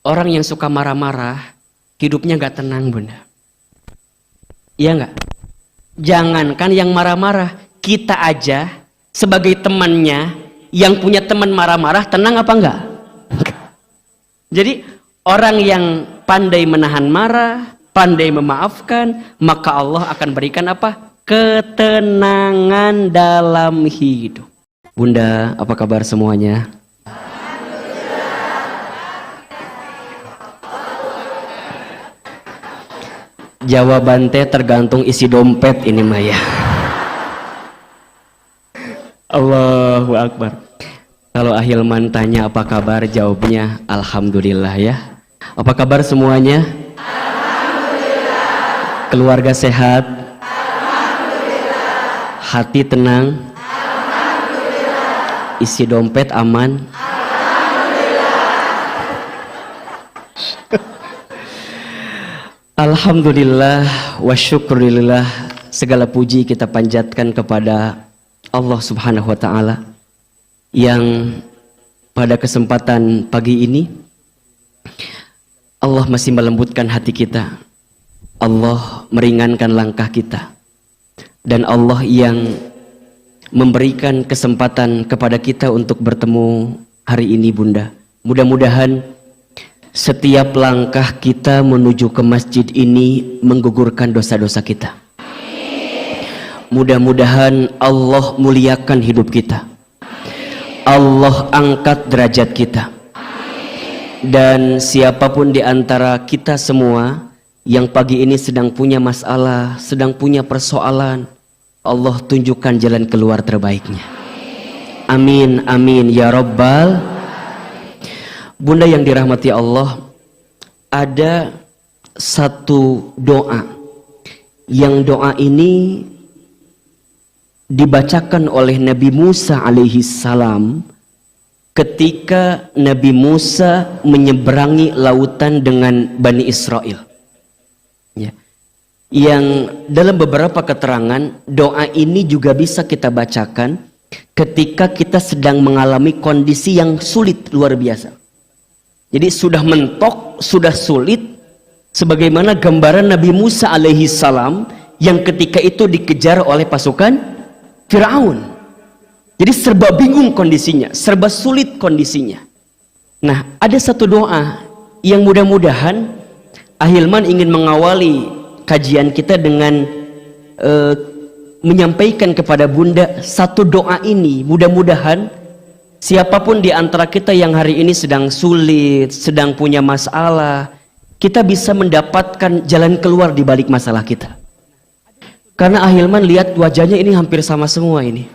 Orang yang suka marah-marah, hidupnya gak tenang, Bunda. Iya gak? Jangankan yang marah-marah, kita aja sebagai temannya, yang punya teman marah-marah, tenang apa enggak? Jadi orang yang pandai menahan marah, pandai memaafkan, maka Allah akan berikan apa? Ketenangan dalam hidup. Bunda, apa kabar semuanya? Jawaban teh tergantung isi dompet ini mah ya. Allahu Akbar. Kalau Ahilman tanya apa kabar, jawabnya alhamdulillah ya. Apa kabar semuanya? Alhamdulillah. Keluarga sehat? Alhamdulillah. Hati tenang? Alhamdulillah. Isi dompet aman? Alhamdulillah wa syukurillah, segala puji kita panjatkan kepada Allah Subhanahu wa ta'ala yang pada kesempatan pagi ini Allah masih melembutkan hati kita, Allah meringankan langkah kita, dan Allah yang memberikan kesempatan kepada kita untuk bertemu hari ini. Bunda, mudah-mudahan setiap langkah kita menuju ke masjid ini menggugurkan dosa-dosa kita. Mudah-mudahan Allah muliakan hidup kita, Allah angkat derajat kita. Dan siapapun di antara kita semua yang pagi ini sedang punya masalah, sedang punya persoalan, Allah tunjukkan jalan keluar terbaiknya. Amin, amin ya Rabbal. Bunda yang dirahmati Allah, ada satu doa yang doa ini dibacakan oleh Nabi Musa alaihi salam ketika Nabi Musa menyeberangi lautan dengan Bani Israel ya. Yang dalam beberapa keterangan doa ini juga bisa kita bacakan ketika kita sedang mengalami kondisi yang sulit luar biasa. Jadi sudah mentok, sudah sulit, sebagaimana gambaran Nabi Musa alaihi salam yang ketika itu dikejar oleh pasukan Firaun. Jadi serba bingung kondisinya, serba sulit kondisinya. Nah, ada satu doa yang mudah-mudahan Ahilman ingin mengawali kajian kita dengan menyampaikan kepada Bunda satu doa ini. Mudah-mudahan siapapun di antara kita yang hari ini sedang sulit, sedang punya masalah, kita bisa mendapatkan jalan keluar di balik masalah kita. Karena Ahilman lihat wajahnya ini hampir sama semua ini.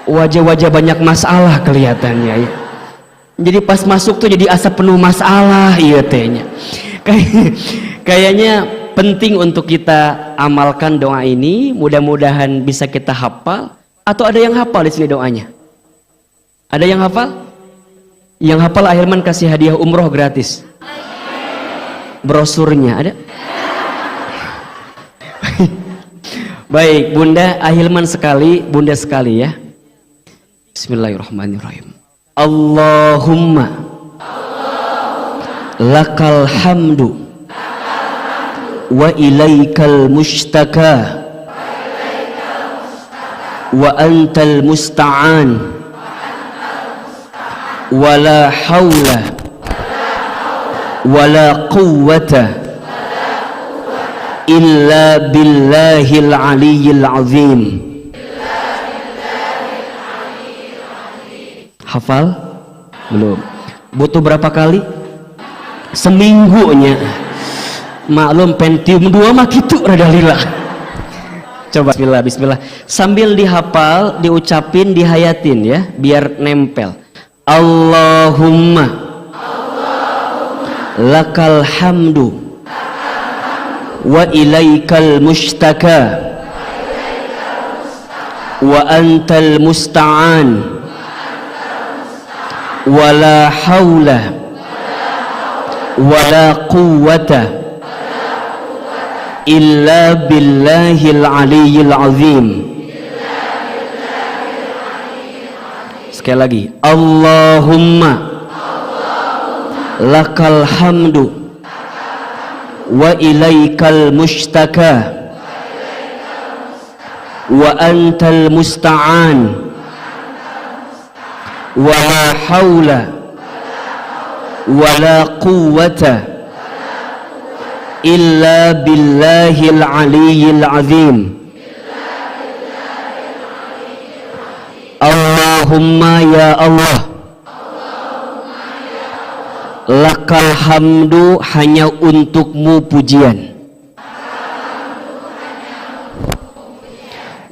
Wajah-wajah banyak masalah kelihatannya ya. Jadi pas masuk tuh jadi asa penuh masalah iya tehnya. Kayaknya penting untuk kita amalkan doa ini, mudah-mudahan bisa kita hafal. Atau ada yang hafal di sini doanya? Ada yang hafal? Yang hafal Ahilman kasih hadiah umroh gratis. Brosurnya ada? Baik, Bunda, Ahilman sekali, Bunda sekali ya. Bismillahirrahmanirrahim. Allahumma lakal hamdu wa ilaikal mushtaka wa antal musta'an wala hawla wala quwwata illa billahil aliyyil azim. Hafal? Belum. Butuh berapa kali? Seminggunya. Maklum Pentium 2 mah gitu rada lila. Coba bismillah, bismillah. Sambil dihafal, diucapin, dihayatin ya, biar nempel. Allahumma lakal hamdu wa ilaikal mushtaka wa antal musta'an wala hawla wala quwwata illa billahil aliyyil azim. Sekali lagi, Allahumma lakal hamdu wa ilaikal mushtaka wa antal musta'an wa la hawla wa la quwwata illa billahil aliyyil azim. Allahumma ya Allah, lakal hamdu, hanya untukmu pujian,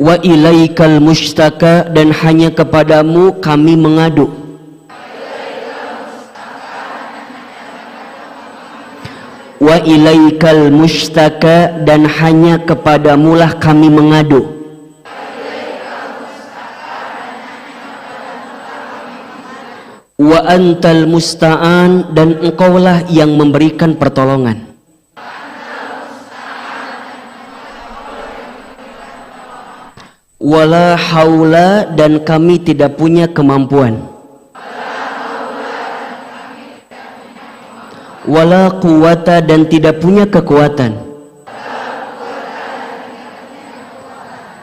wa ilaikal mushtaka, dan hanya kepadamu kami mengadu, wa ilaikal mushtaka, dan hanya kepadamulah kami mengadu, wa antal musta'an, dan engkaulah yang memberikan pertolongan. Wala haula, dan kami tidak punya kemampuan. Wala quwata, dan tidak punya kekuatan.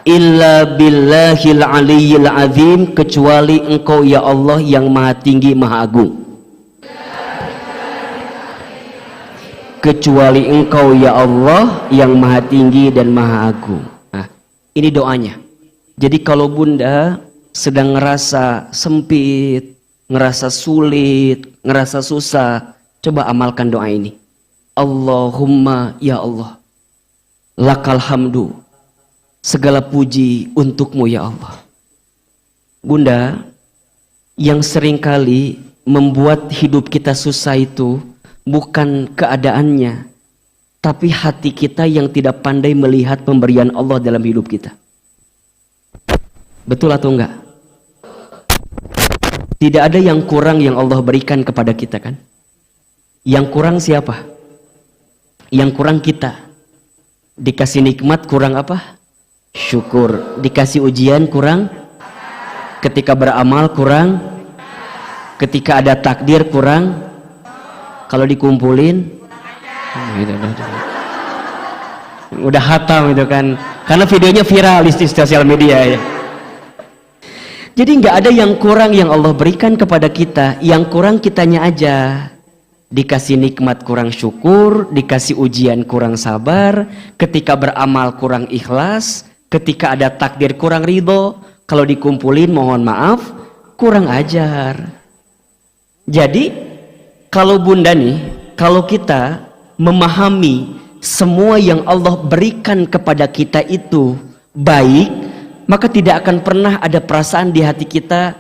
Illa billahil aliyyil azim, kecuali engkau ya Allah yang maha tinggi maha agung. Kecuali engkau ya Allah yang maha tinggi dan maha agung. Nah, ini doanya. Jadi kalau bunda sedang ngerasa sempit, ngerasa sulit, ngerasa susah, coba amalkan doa ini. Allahumma ya Allah, lakal hamdu, segala puji untukmu ya Allah. Bunda, yang seringkali membuat hidup kita susah itu bukan keadaannya, tapi hati kita yang tidak pandai melihat pemberian Allah dalam hidup kita. Betul atau enggak? Tidak ada yang kurang yang Allah berikan kepada kita kan? Yang kurang siapa? Yang kurang kita. Dikasih nikmat kurang apa? Syukur. Dikasih ujian kurang, ketika beramal kurang, ketika ada takdir kurang, kalau dikumpulin udah hatam itu kan, karena videonya viral di sosial media ya. Jadi nggak ada yang kurang yang Allah berikan kepada kita, yang kurang kitanya aja. Dikasih nikmat kurang syukur, dikasih ujian kurang sabar, ketika beramal kurang ikhlas, ketika ada takdir kurang ridho, kalau dikumpulin mohon maaf kurang ajar. Jadi kalau bunda nih, kalau kita memahami semua yang Allah berikan kepada kita itu baik, maka tidak akan pernah ada perasaan di hati kita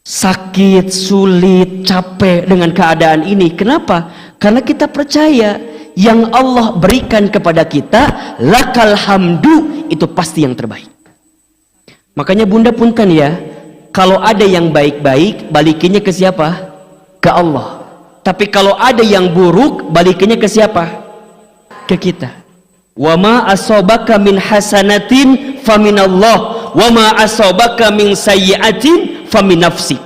sakit, sulit, capek dengan keadaan ini. Kenapa? Karena kita percaya yang Allah berikan kepada kita, lakal hamdu, itu pasti yang terbaik. Makanya bunda punten ya, kalau ada yang baik-baik, balikinnya ke siapa? Ke Allah. Tapi kalau ada yang buruk, balikinnya ke siapa? Ke kita. Wa ma asobaka min hasanatin faminallah, wa ma asobaka min sayyi'atin famin nafsik.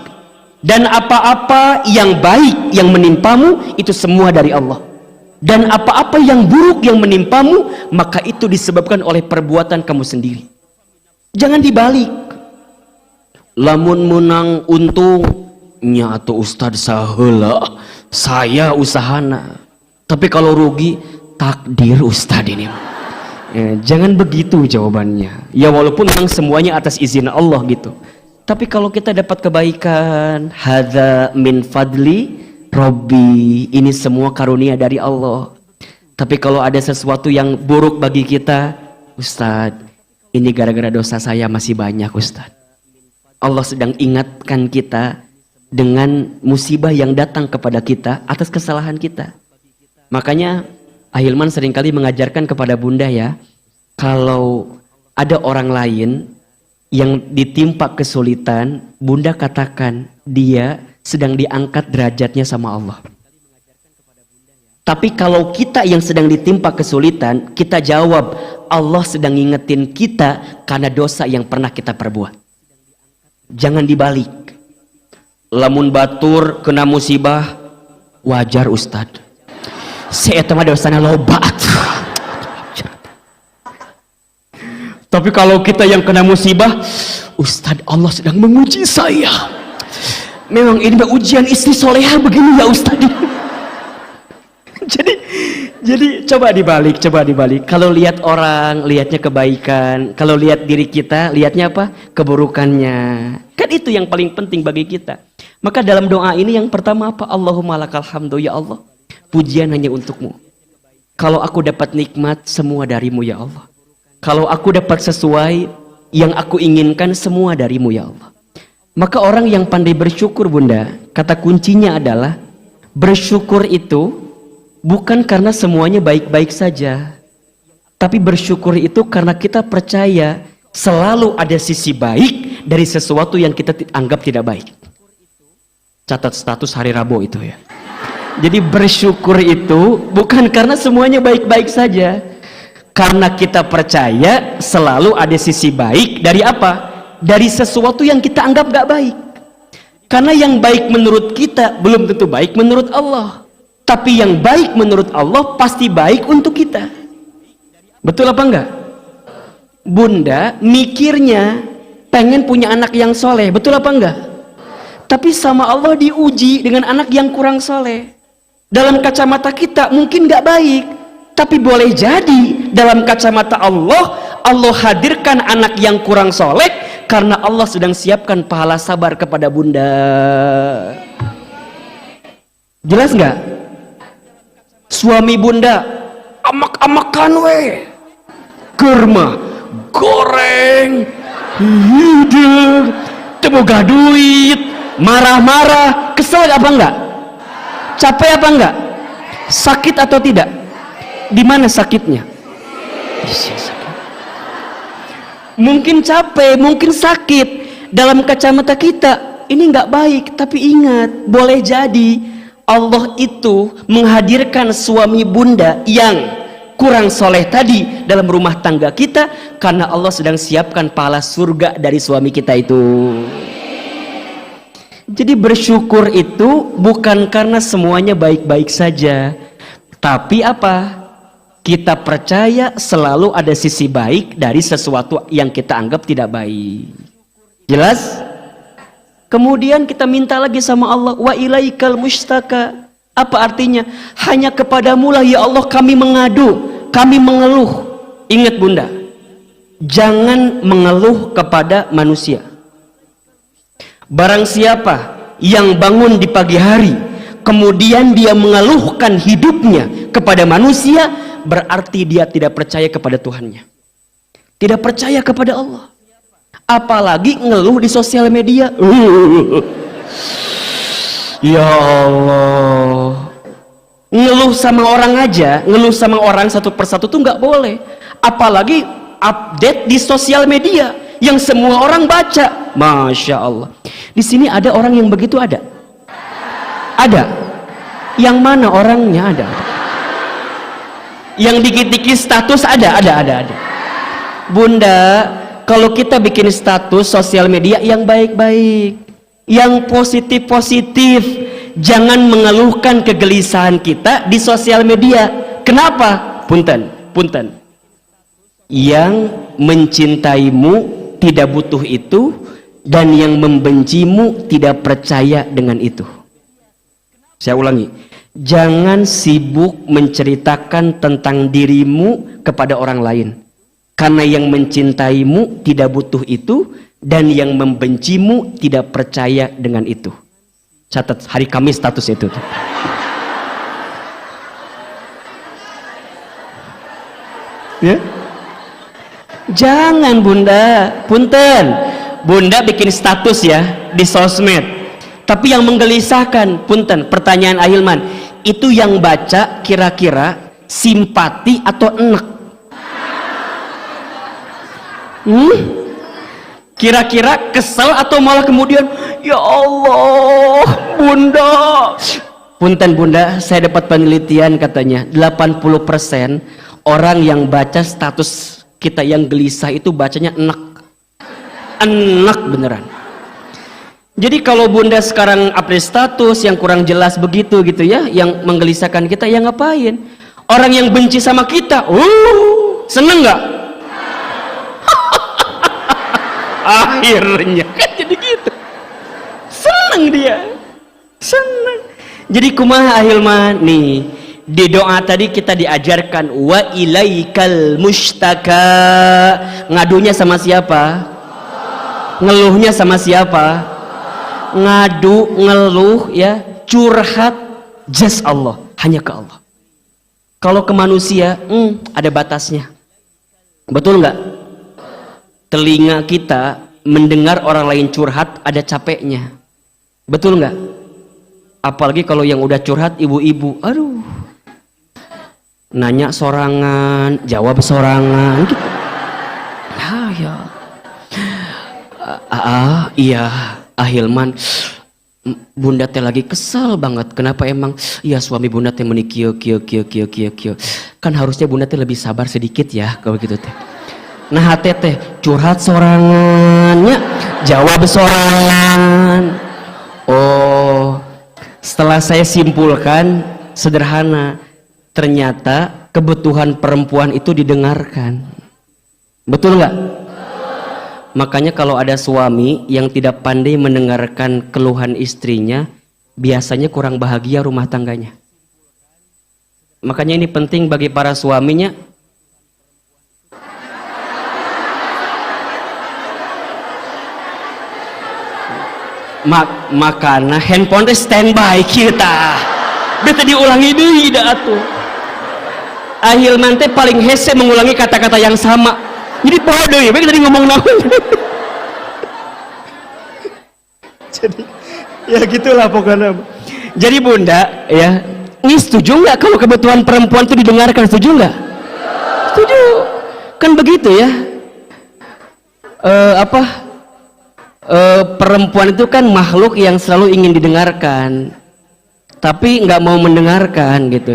Dan apa-apa yang baik yang menimpamu itu semua dari Allah. Dan apa-apa yang buruk yang menimpamu, maka itu disebabkan oleh perbuatan kamu sendiri. Jangan dibalik. Lamun menang untung nyatu ustadz saheula, saya usahana. Tapi kalau rugi takdir ustadz ini. Ya, jangan begitu jawabannya. Ya walaupun memang semuanya atas izin Allah gitu. Tapi kalau kita dapat kebaikan, hadza min fadli Robbi, ini semua karunia dari Allah. Tapi kalau ada sesuatu yang buruk bagi kita, Ustadz, ini gara-gara dosa saya masih banyak Ustadz. Allah sedang ingatkan kita dengan musibah yang datang kepada kita atas kesalahan kita. Makanya Ahilman seringkali mengajarkan kepada bunda ya, kalau ada orang lain yang ditimpa kesulitan, bunda katakan dia sedang diangkat derajatnya sama Allah. Tapi kalau kita yang sedang ditimpa kesulitan, kita jawab Allah sedang ngingetin kita karena dosa yang pernah kita perbuat. Jangan dibalik. Lamun batur kena musibah, Wajar Ustad. Saya mah dosana loba. Tapi kalau kita yang kena musibah, Ustad, Allah sedang menguji saya. Memang ini ujian istri soleha begini ya Ustad. Jadi coba dibalik. Kalau lihat orang, lihatnya kebaikan. Kalau lihat diri kita, lihatnya apa? Keburukannya. Kan itu yang paling penting bagi kita. Maka dalam doa ini yang pertama apa? Allahumma lakal hamdu, ya Allah. Pujian hanya untukmu. Kalau aku dapat nikmat, semua darimu ya Allah. Kalau aku dapat sesuai yang aku inginkan, semua darimu ya Allah. Maka orang yang pandai bersyukur, Bunda, kata kuncinya adalah bersyukur itu bukan karena semuanya baik-baik saja, tapi bersyukur itu karena kita percaya selalu ada sisi baik dari sesuatu yang kita anggap tidak baik. Catat status hari Rabu itu ya. Jadi bersyukur itu bukan karena semuanya baik-baik saja, karena kita percaya selalu ada sisi baik dari apa? Dari sesuatu yang kita anggap gak baik. Karena yang baik menurut kita belum tentu baik menurut Allah. Tapi yang baik menurut Allah pasti baik untuk kita. Betul apa enggak? Bunda mikirnya pengen punya anak yang soleh. Betul apa enggak? Tapi sama Allah diuji dengan anak yang kurang soleh. Dalam kacamata kita mungkin gak baik. Tapi boleh jadi dalam kacamata Allah, Allah hadirkan anak yang kurang soleh karena Allah sedang siapkan pahala sabar kepada Bunda. Jelas nggak? Suami Bunda amak-amakan we, kurma goreng hidup teboga duit, marah-marah, kesel apa enggak? Capek apa enggak? Sakit atau tidak? Di mana sakitnya? Mungkin capek, mungkin sakit. Dalam kacamata kita ini nggak baik, tapi ingat, boleh jadi Allah itu menghadirkan suami Bunda yang kurang soleh tadi dalam rumah tangga kita karena Allah sedang siapkan pahala surga dari suami kita itu. Jadi bersyukur itu bukan karena semuanya baik-baik saja, tapi apa? Kita percaya selalu ada sisi baik dari sesuatu yang kita anggap tidak baik. Jelas? Kemudian kita minta lagi sama Allah, wa ilaikal mustaka. Apa artinya? Hanya kepadamu lah ya Allah kami mengadu, kami mengeluh. Ingat Bunda, jangan mengeluh kepada manusia. Barang siapa yang bangun di pagi hari kemudian dia mengeluhkan hidupnya kepada manusia, berarti dia tidak percaya kepada Tuhannya, tidak percaya kepada Allah. Apalagi ngeluh di sosial media. Ya Allah, ngeluh sama orang aja, ngeluh sama orang satu persatu tuh nggak boleh. Apalagi update di sosial media yang semua orang baca. Masya Allah. Di sini ada orang yang begitu, ada? Ada? Yang mana orangnya? Ada? Yang dikit-dikit status ada. Bunda, kalau kita bikin status sosial media yang baik-baik, yang positif-positif, jangan mengeluhkan kegelisahan kita di sosial media. Kenapa? Punten. Yang mencintaimu tidak butuh itu, dan yang membencimu tidak percaya dengan itu. Saya ulangi, jangan sibuk menceritakan tentang dirimu kepada orang lain, karena yang mencintaimu tidak butuh itu, dan yang membencimu tidak percaya dengan itu. Catat, hari Kamis status itu tuh. Ya? Jangan Bunda, punten, Bunda bikin status ya di sosmed, tapi yang menggelisahkan, punten, pertanyaan Ahilman, itu yang baca kira-kira simpati atau enek? Kira-kira kesel atau malah kemudian ya Allah Bunda. Punten Bunda, saya dapat penelitian katanya 80% orang yang baca status kita yang gelisah itu bacanya enek beneran. Jadi kalau bunda sekarang update status yang kurang jelas begitu gitu ya, yang menggelisahkan kita, ya ngapain? Orang yang benci sama kita, seneng nggak? Akhirnya kan jadi gitu, seneng dia, seneng. Jadi kumaha ahilman nih, di doa tadi kita diajarkan wa ilaikal mustaka, ngadunya sama siapa? Ngeluhnya sama siapa? Ngadu, ngeluh ya, curhat just Allah, hanya ke Allah. Kalau ke manusia ada batasnya, betul nggak? Telinga kita mendengar orang lain curhat ada capeknya, betul nggak? Apalagi kalau yang udah curhat ibu-ibu, aduh, nanya sorangan, jawab sorangan gitu. Iya Ahilman, bunda teh lagi kesel banget. Kenapa emang? Iya suami bunda teh menikio kio. Kan harusnya bunda teh lebih sabar sedikit ya kalau gitu teh. Nah teh curhat sorangannya, jawab sorangan. Oh, setelah saya simpulkan sederhana, ternyata kebutuhan perempuan itu didengarkan. Betul nggak? Makanya kalau ada suami yang tidak pandai mendengarkan keluhan istrinya, biasanya kurang bahagia rumah tangganya. Makanya ini penting bagi para suaminya. Makanya handphone standby kita. Beta diulangi deui da atuh. Ahilman teh paling hese mengulangi kata-kata yang sama. Jadi bodoh ya, tadi ngomong naon. Jadi ya gitulah pokoknya. Jadi bunda ya, ini setuju nggak kalau kebutuhan perempuan itu didengarkan? Setuju nggak? Setuju. Kan begitu ya. Perempuan itu kan makhluk yang selalu ingin didengarkan, tapi nggak mau mendengarkan gitu.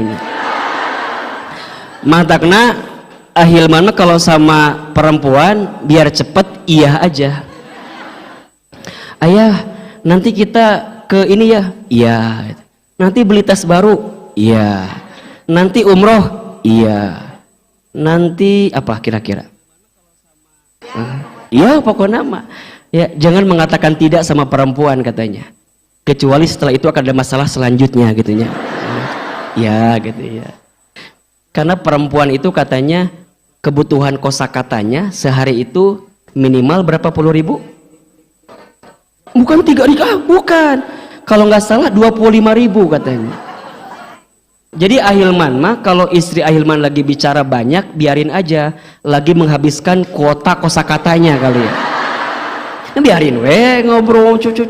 Matakna Ahilman kalau sama perempuan biar cepet iya aja. Ayah, nanti kita ke ini ya? Iya. Nanti beli tas baru? Iya. Nanti umroh? Iya. Nanti apa kira-kira? Iya pokoknya mah. Ya, jangan mengatakan tidak sama perempuan katanya. Kecuali setelah itu akan ada masalah selanjutnya gitunya. Ya gitu ya. Karena perempuan itu katanya kebutuhan kosakatanya sehari itu minimal berapa puluh ribu? Bukan 3.000, bukan. Kalau nggak salah 25.000 katanya. Jadi Ahilman mah kalau istri Ahilman lagi bicara banyak, biarin aja, lagi menghabiskan kuota kosakatanya kali ya. Biarin ngobrol cucu.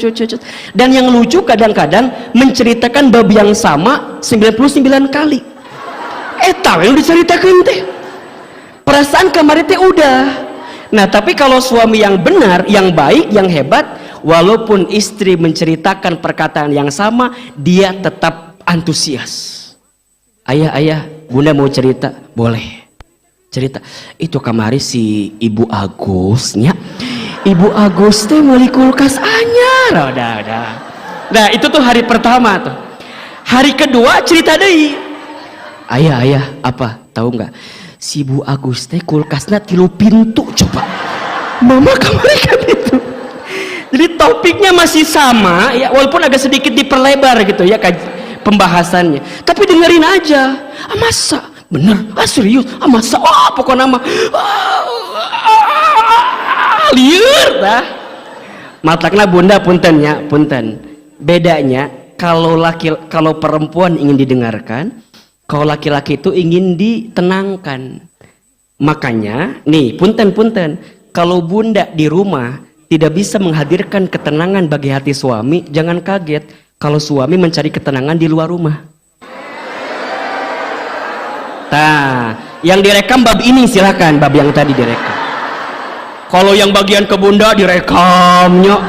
Dan yang lucu kadang-kadang menceritakan bab yang sama 99 kali. Tahu yang diceritakan teh. Perasaan kemarin teh udah. Nah tapi kalau suami yang benar, yang baik, yang hebat, walaupun istri menceritakan perkataan yang sama, dia tetap antusias. Ayah, bunda mau cerita? Boleh. Cerita. Itu kemarin si Ibu Agusnya. Ibu Agus teh meuli kulkas anyar. Udah. Nah itu tuh hari pertama tuh. Hari kedua cerita deui. Ayah, apa? Tahu nggak? Si Bu Agus teh kulkasnya 3 pintu coba. Mama kemarin kan itu. Jadi topiknya masih sama ya, walaupun agak sedikit diperlebar gitu ya pembahasannya. Tapi dengerin aja. Masa? Bener? Serius? Masa? Pokoknya mah liur dah. Matakna bunda punten ya, punten. Bedanya kalau perempuan ingin didengarkan, kalau laki-laki itu ingin ditenangkan. Makanya nih punten, kalau bunda di rumah tidak bisa menghadirkan ketenangan bagi hati suami, jangan kaget kalau suami mencari ketenangan di luar rumah. Nah, yang direkam bab ini silahkan, bab yang tadi direkam. Kalau yang bagian ke bunda direkamnya,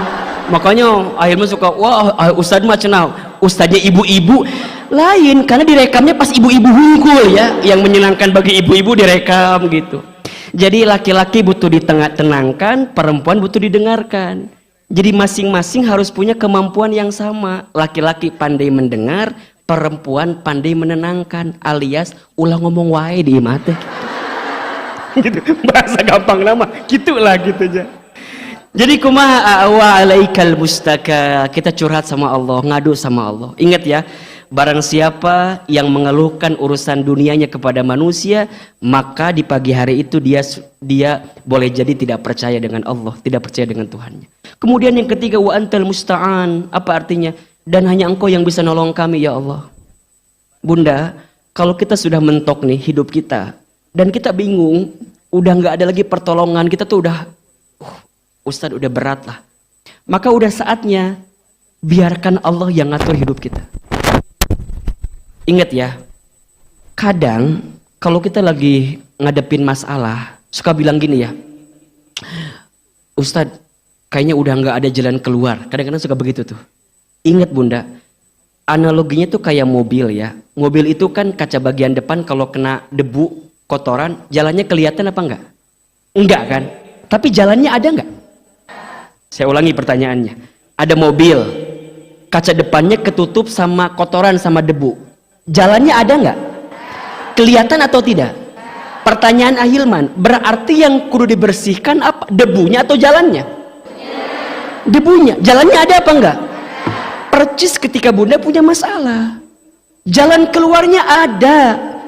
makanya akhirnya suka, wah ustadz mah cenah, ustadznya ibu-ibu lain, karena direkamnya pas ibu-ibu hungkul ya, yang menyenangkan bagi ibu-ibu direkam gitu. Jadi laki-laki butuh ditenangkan, perempuan butuh didengarkan. Jadi masing-masing harus punya kemampuan yang sama. Laki-laki pandai mendengar, perempuan pandai menenangkan, alias ulah ngomong wae di mata. Gitu. Bahasa gampang nama, gitulah gitu aja. Jadi kumaha wa alaikal mustaka, kita curhat sama Allah, ngadu sama Allah. Ingat ya, barang siapa yang mengeluhkan urusan dunianya kepada manusia, maka di pagi hari itu dia boleh jadi tidak percaya dengan Allah, tidak percaya dengan Tuhannya. Kemudian yang ketiga, wa antal musta'an, apa artinya? Dan hanya Engkau yang bisa nolong kami ya Allah. Bunda, kalau kita sudah mentok nih hidup kita dan kita bingung, udah nggak ada lagi pertolongan, kita tuh udah Ustadz udah berat lah, maka udah saatnya biarkan Allah yang ngatur hidup kita. Ingat ya, kadang kalau kita lagi ngadepin masalah suka bilang gini ya, Ustadz kayaknya udah nggak ada jalan keluar. Kadang-kadang suka begitu tuh. Ingat bunda, analoginya tuh kayak mobil ya. Mobil itu kan kaca bagian depan kalau kena debu, kotoran, jalannya kelihatan apa enggak? Enggak kan? Tapi jalannya ada enggak? Saya ulangi pertanyaannya. Ada mobil, kaca depannya ketutup sama kotoran sama debu. Jalannya ada enggak? Kelihatan atau tidak? Pertanyaan Ahilman, berarti yang kudu dibersihkan apa? Debunya atau jalannya? Debunya. Jalannya ada apa enggak? Percis ketika bunda punya masalah. Jalan keluarnya ada,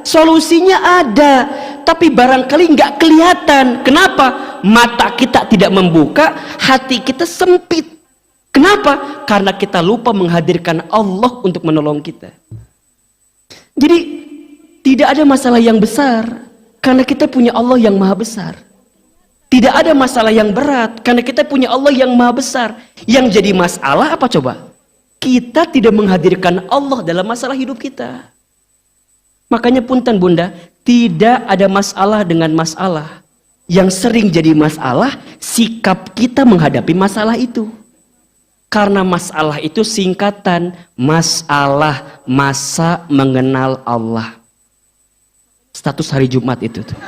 solusinya ada, tapi barangkali nggak kelihatan. Kenapa? Mata kita tidak membuka, hati kita sempit. Kenapa? Karena kita lupa menghadirkan Allah untuk menolong kita. Jadi tidak ada masalah yang besar karena kita punya Allah yang maha besar. Tidak ada masalah yang berat karena kita punya Allah yang maha besar. Yang jadi masalah apa coba? Kita tidak menghadirkan Allah dalam masalah hidup kita. Makanya punten bunda, tidak ada masalah dengan masalah. Yang sering jadi masalah, sikap kita menghadapi masalah itu. Karena masalah itu singkatan, masalah masa mengenal Allah. Status hari Jumat itu tuh.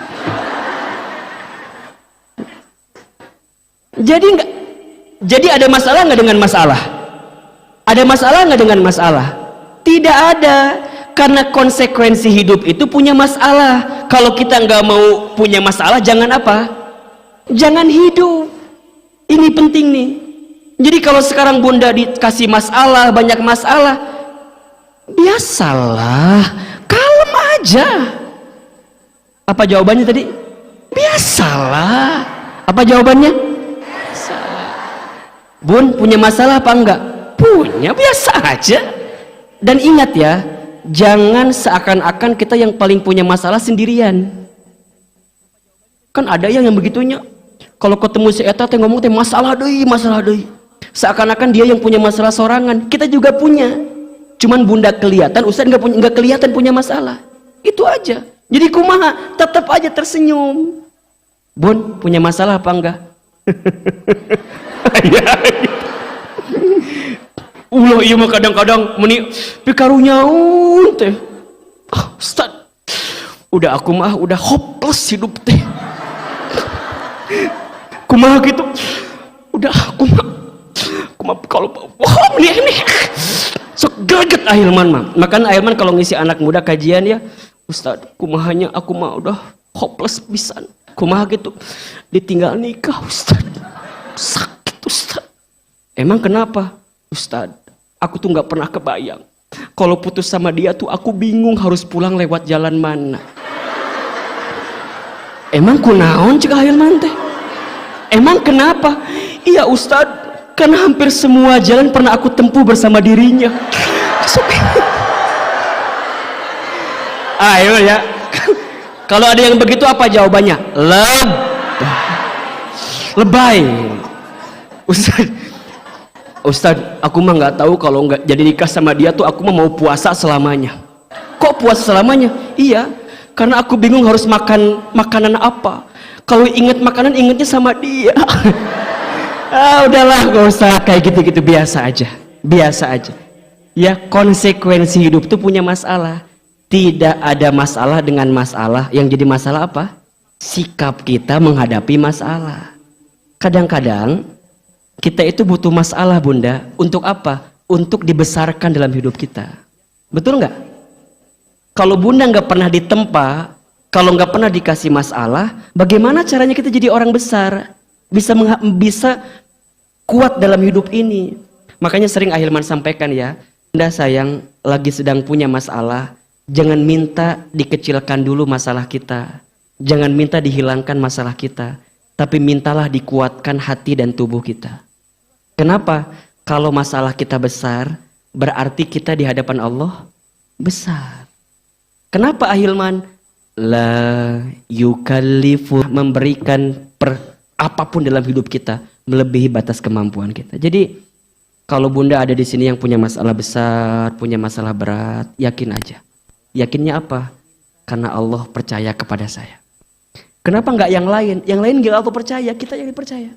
Jadi ada masalah nggak dengan masalah? Ada masalah nggak dengan masalah? Tidak ada. Karena konsekuensi hidup itu punya masalah. Kalau kita nggak mau punya masalah, jangan apa? Jangan hidup. Ini penting nih. Jadi kalau sekarang bunda dikasih masalah, banyak masalah, biasalah, kalem aja. Apa jawabannya tadi? Biasalah. Apa jawabannya? Biasalah. Bun, punya masalah apa enggak? Punya, biasa aja. Dan ingat ya, jangan seakan-akan kita yang paling punya masalah sendirian. Kan ada yang begitunya. Kalau ketemu si eta teh ngomong teh masalah deui, masalah deui. Seakan-akan dia yang punya masalah sorangan. Kita juga punya. Cuman bunda kelihatan, Ustaz nggak kelihatan punya masalah. Itu aja. Jadi kumaha, tetap aja tersenyum. Bun, punya masalah apa enggak? Ulah iya mah kadang-kadang meni pikarunya teh. Ustaz, udah aku mah udah hopeless hidup teh. Kumaha gitu. Udah aku mah kalau wah ini sok greget Ahilman mah. Makan Ahilman kalau ngisi anak muda kajian ya, Ustaz, kumahanya aku mah udah hopeless pisan. Kumaha gitu. Ditinggal nikah, Ustaz. Sakit, Ustaz. Emang kenapa? Ustaz, aku tuh nggak pernah kebayang kalau putus sama dia tuh aku bingung harus pulang lewat jalan mana. Emang kunaon cik Ahilman teh? Emang kenapa? Iya Ustaz, karena hampir semua jalan pernah aku tempuh bersama dirinya. Ayo ya. Kalau ada yang begitu apa jawabannya? Lebay. Ustaz, aku mah nggak tahu kalau nggak jadi nikah sama dia tuh aku mah mau puasa selamanya. Kok puasa selamanya? Iya, karena aku bingung harus makan makanan apa. Kalau inget makanan ingetnya sama dia. Udahlah, gak usah kayak gitu-gitu, biasa aja, biasa aja. Ya, konsekuensi hidup tuh punya masalah. Tidak ada masalah dengan masalah. Yang jadi masalah apa? Sikap kita menghadapi masalah. Kadang-kadang Kita itu butuh masalah bunda. Untuk apa? Untuk dibesarkan dalam hidup kita. Betul nggak? Kalau bunda nggak pernah ditempa, kalau nggak pernah dikasih masalah, bagaimana caranya kita jadi orang besar? Bisa kuat dalam hidup ini. Makanya sering Ahilman sampaikan ya, bunda sayang lagi sedang punya masalah, jangan minta dikecilkan dulu masalah kita. Jangan minta dihilangkan masalah kita. Tapi mintalah dikuatkan hati dan tubuh kita. Kenapa? Kalau masalah kita besar, berarti kita di hadapan Allah besar. Kenapa Ahilman? La yukallifu, memberikan apapun dalam hidup kita melebihi batas kemampuan kita. Jadi kalau bunda ada di sini yang punya masalah besar, punya masalah berat, yakin aja. Yakinnya apa? Karena Allah percaya kepada saya. Kenapa nggak yang lain? Yang lain nggak Allah percaya, kita yang dipercaya.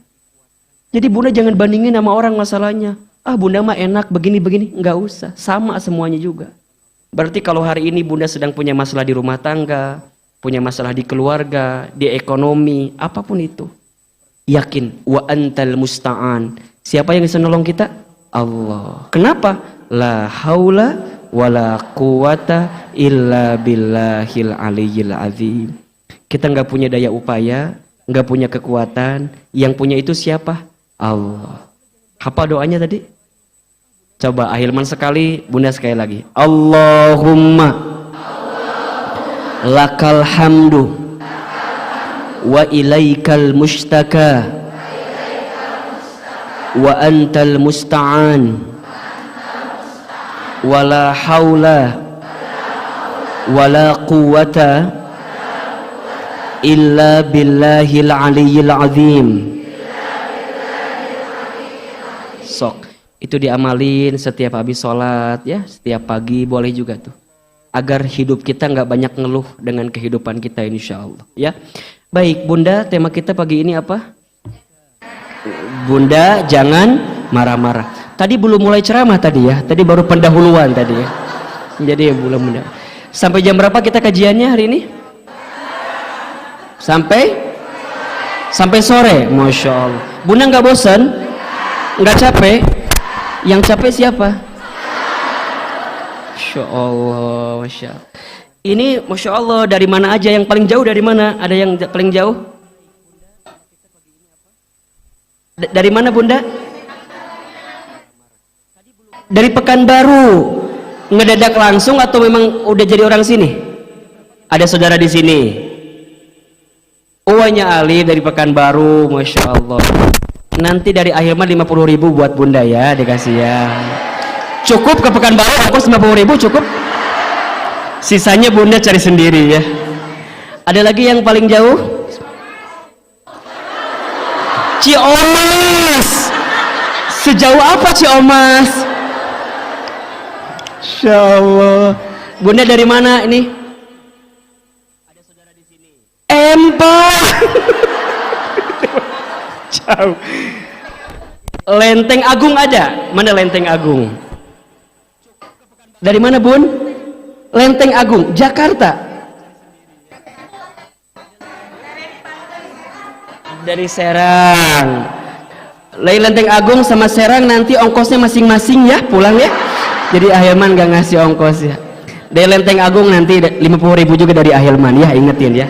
Jadi bunda jangan bandingin sama orang masalahnya. Ah bunda mah enak begini-begini, nggak usah. Sama semuanya juga. Berarti kalau hari ini bunda sedang punya masalah di rumah tangga, punya masalah di keluarga, di ekonomi, apapun itu, yakin wa antal musta'an. Siapa yang bisa nolong kita? Allah. Kenapa? La haula wala quwata illa billahil aliyyil azim. Kita nggak punya daya upaya, nggak punya kekuatan, yang punya itu siapa? Allah. Apa doanya tadi? Coba Ahilman sekali, bunda sekali lagi. Allahumma lakal hamdu wa ilaikal mustaka wa antal musta'an wala haula wala quwata illa billahil aliyyil azim. Sok itu diamalin setiap habis sholat ya, setiap pagi boleh juga tuh, agar hidup kita nggak banyak ngeluh dengan kehidupan kita insya Allah ya. Baik bunda, tema kita pagi ini apa? Bunda jangan marah-marah. Tadi belum mulai ceramah tadi ya, tadi baru pendahuluan tadi ya. Jadi belum bunda. Sampai jam berapa kita kajiannya hari ini? Sampai sore, masya Allah. Bunda nggak bosan? Nggak capek? Yang capek siapa? Masya Allah, masya Allah. Ini masya Allah, dari mana aja? Yang paling jauh dari mana? Ada yang paling jauh? Dari mana bunda? Dari Pekanbaru. Ngedadak langsung atau memang udah jadi orang sini? Ada saudara di sini? Uwanya Ali dari Pekanbaru, masya Allah. Nanti dari Ahilman 50.000 buat bunda ya, dikasih ya. Cukup ke Pekanbaru, ongkos 50.000 cukup. Sisanya bunda cari sendiri ya. Ada lagi yang paling jauh? Ciomas. Sejauh apa Ciomas? Insya Allah. Bunda dari mana ini? Empang. Jauh. Lenteng Agung ada? Mana Lenteng Agung? Dari mana bun? Lenteng Agung, Jakarta. Dari Serang. Lenteng Agung sama Serang nanti ongkosnya masing-masing ya, pulang ya. Jadi Ahilman gak ngasih ongkos ya. Dari Lenteng Agung nanti 50.000 juga dari Ahilman ya, ingetin ya.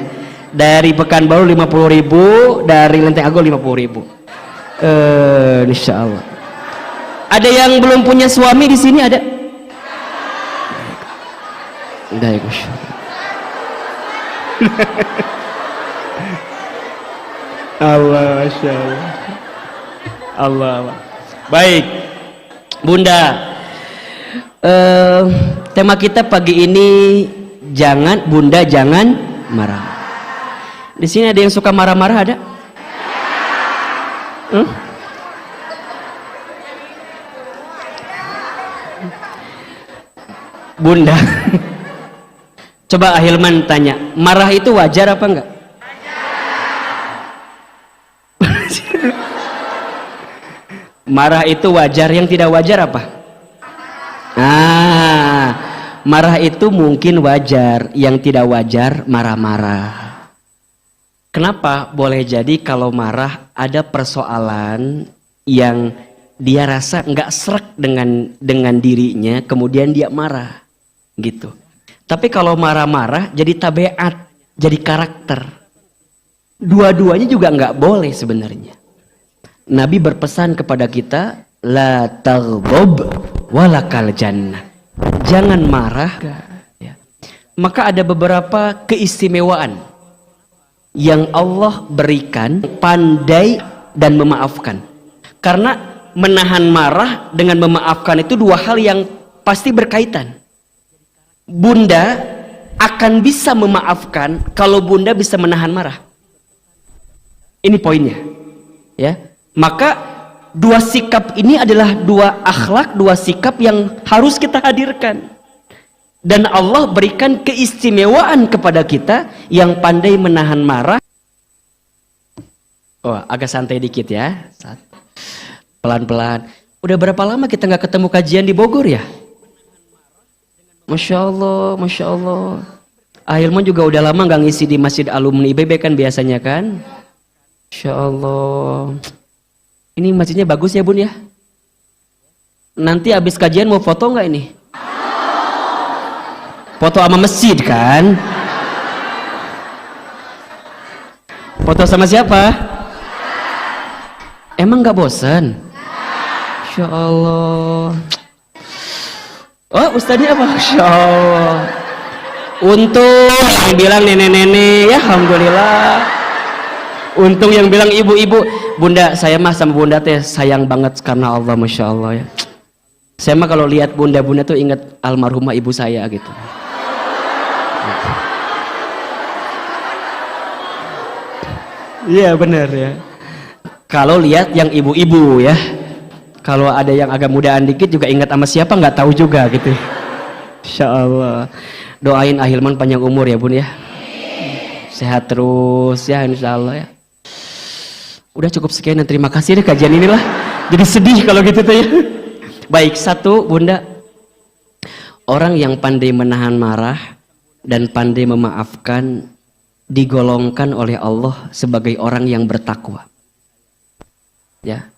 Dari Pekanbaru 50.000, dari Lenteng Agung 50.000. Insya Allah. Ada yang belum punya suami di sini ada? Baik, Allah, Masya Allah. Allah. Baik, bunda. Tema kita pagi ini bunda jangan marah. Di sini ada yang suka marah-marah ada? Bunda. Coba Ahilman tanya, marah itu wajar apa enggak? Marah itu wajar, yang tidak wajar apa? Marah itu mungkin wajar, yang tidak wajar marah-marah. Kenapa? Boleh jadi kalau marah ada persoalan yang dia rasa nggak srek dengan dirinya, kemudian dia marah gitu. Tapi kalau marah-marah jadi tabiat, jadi karakter. Dua-duanya juga nggak boleh sebenarnya. Nabi berpesan kepada kita, la taghdab walakal jannah. Jangan marah. Ya. Maka ada beberapa keistimewaan yang Allah berikan, pandai dan memaafkan. Karena menahan marah dengan memaafkan itu dua hal yang pasti berkaitan. Bunda akan bisa memaafkan kalau bunda bisa menahan marah. Ini poinnya. Ya. Maka dua sikap ini adalah dua akhlak, dua sikap yang harus kita hadirkan. Dan Allah berikan keistimewaan kepada kita yang pandai menahan marah. Oh, agak santai dikit ya. Pelan-pelan. Udah berapa lama kita nggak ketemu kajian di Bogor ya? Masya Allah, Masya Allah. Ahilman juga udah lama nggak ngisi di Masjid Alumni IPB kan biasanya kan? Masya Allah. Ini masjidnya bagus ya Bun ya? Nanti habis kajian mau foto nggak ini? Foto sama masjid kan? Foto sama siapa? Emang nggak bosan? Masya Allah. Oh ustadznya apa? Masya Allah. Untung yang bilang nenek-nenek ya alhamdulillah. Untung yang bilang ibu-ibu. Bunda saya mah sama bunda teh sayang banget karena Allah. Masya Allah ya. Saya mah kalau lihat bunda-bunda tuh ingat almarhumah ibu saya gitu. Iya benar ya. Kalau lihat yang ibu-ibu ya. Kalau ada yang agak mudaan dikit juga ingat sama siapa nggak tahu juga gitu. Insya Allah. Doain Ahilman panjang umur ya Bun ya. Sehat terus ya insya Allah ya. Udah cukup sekian dan terima kasih deh kajian inilah. Jadi sedih kalau gitu tuh ya. Baik, satu Bunda. Orang yang pandai menahan marah dan pandai memaafkan digolongkan oleh Allah sebagai orang yang bertakwa. Ya.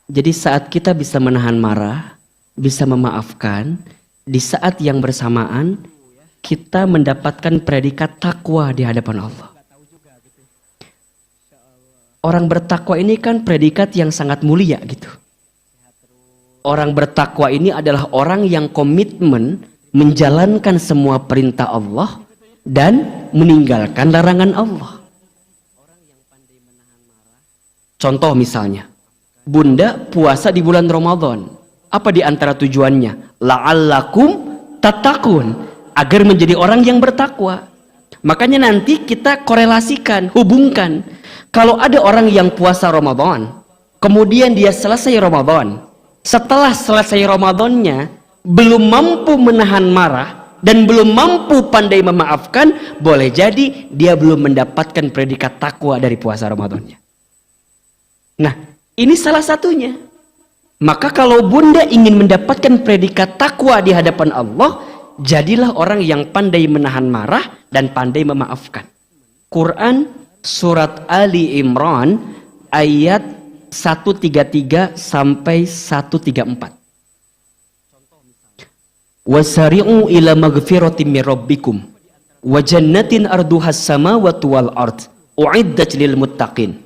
Jadi saat kita bisa menahan marah, bisa memaafkan, di saat yang bersamaan kita mendapatkan predikat takwa di hadapan Allah. Orang bertakwa ini kan predikat yang sangat mulia gitu. Orang bertakwa ini adalah orang yang komitmen menjalankan semua perintah Allah dan meninggalkan larangan Allah. Contoh misalnya, Bunda puasa di bulan Ramadan. Apa di antara tujuannya? La'allakum tattaqun, agar menjadi orang yang bertakwa. Makanya nanti kita korelasikan, hubungkan. Kalau ada orang yang puasa Ramadan, kemudian dia selesai Ramadan, setelah selesai Ramadannya belum mampu menahan marah dan belum mampu pandai memaafkan, boleh jadi dia belum mendapatkan predikat takwa dari puasa Ramadannya. Nah, ini salah satunya. Maka kalau Bunda ingin mendapatkan predikat takwa di hadapan Allah, jadilah orang yang pandai menahan marah dan pandai memaafkan. Quran surat Ali Imran ayat 133 sampai 134. Wasari'u ila maghfiratin min rabbikum wa jannatin arduhas samawati wal ard uiddat lil muttaqin.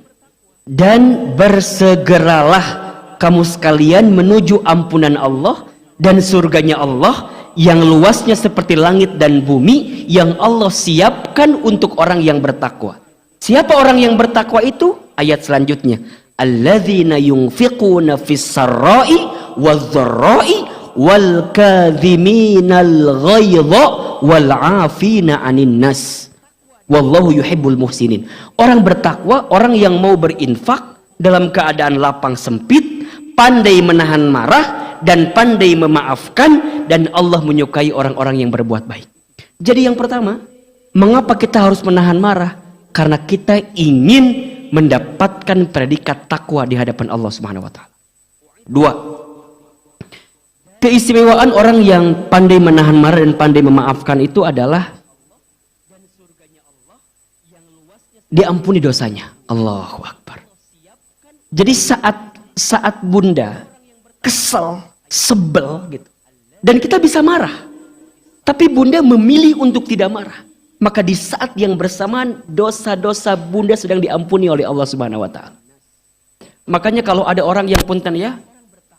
Dan bersegeralah kamu sekalian menuju ampunan Allah dan surganya Allah yang luasnya seperti langit dan bumi yang Allah siapkan untuk orang yang bertakwa. Siapa orang yang bertakwa itu? Ayat selanjutnya, alladzina yunfiquna fis sarra'i wadh-dharra'i wal kadhiminal ghaidha wal 'afina 'anin nas wallahu yuhibbul muhsinin. Orang bertakwa, orang yang mau berinfak dalam keadaan lapang sempit, pandai menahan marah dan pandai memaafkan, dan Allah menyukai orang-orang yang berbuat baik. Jadi yang pertama, mengapa kita harus menahan marah? Karena kita ingin mendapatkan predikat takwa di hadapan Allah Subhanahu wa taala. Dua, keistimewaan orang yang pandai menahan marah dan pandai memaafkan itu adalah diampuni dosanya. Allahu Akbar. Jadi saat bunda kesel, sebel gitu, dan kita bisa marah, tapi bunda memilih untuk tidak marah, maka di saat yang bersamaan dosa-dosa bunda sedang diampuni oleh Allah Subhanahu wa taala. Makanya kalau ada orang yang punten ya,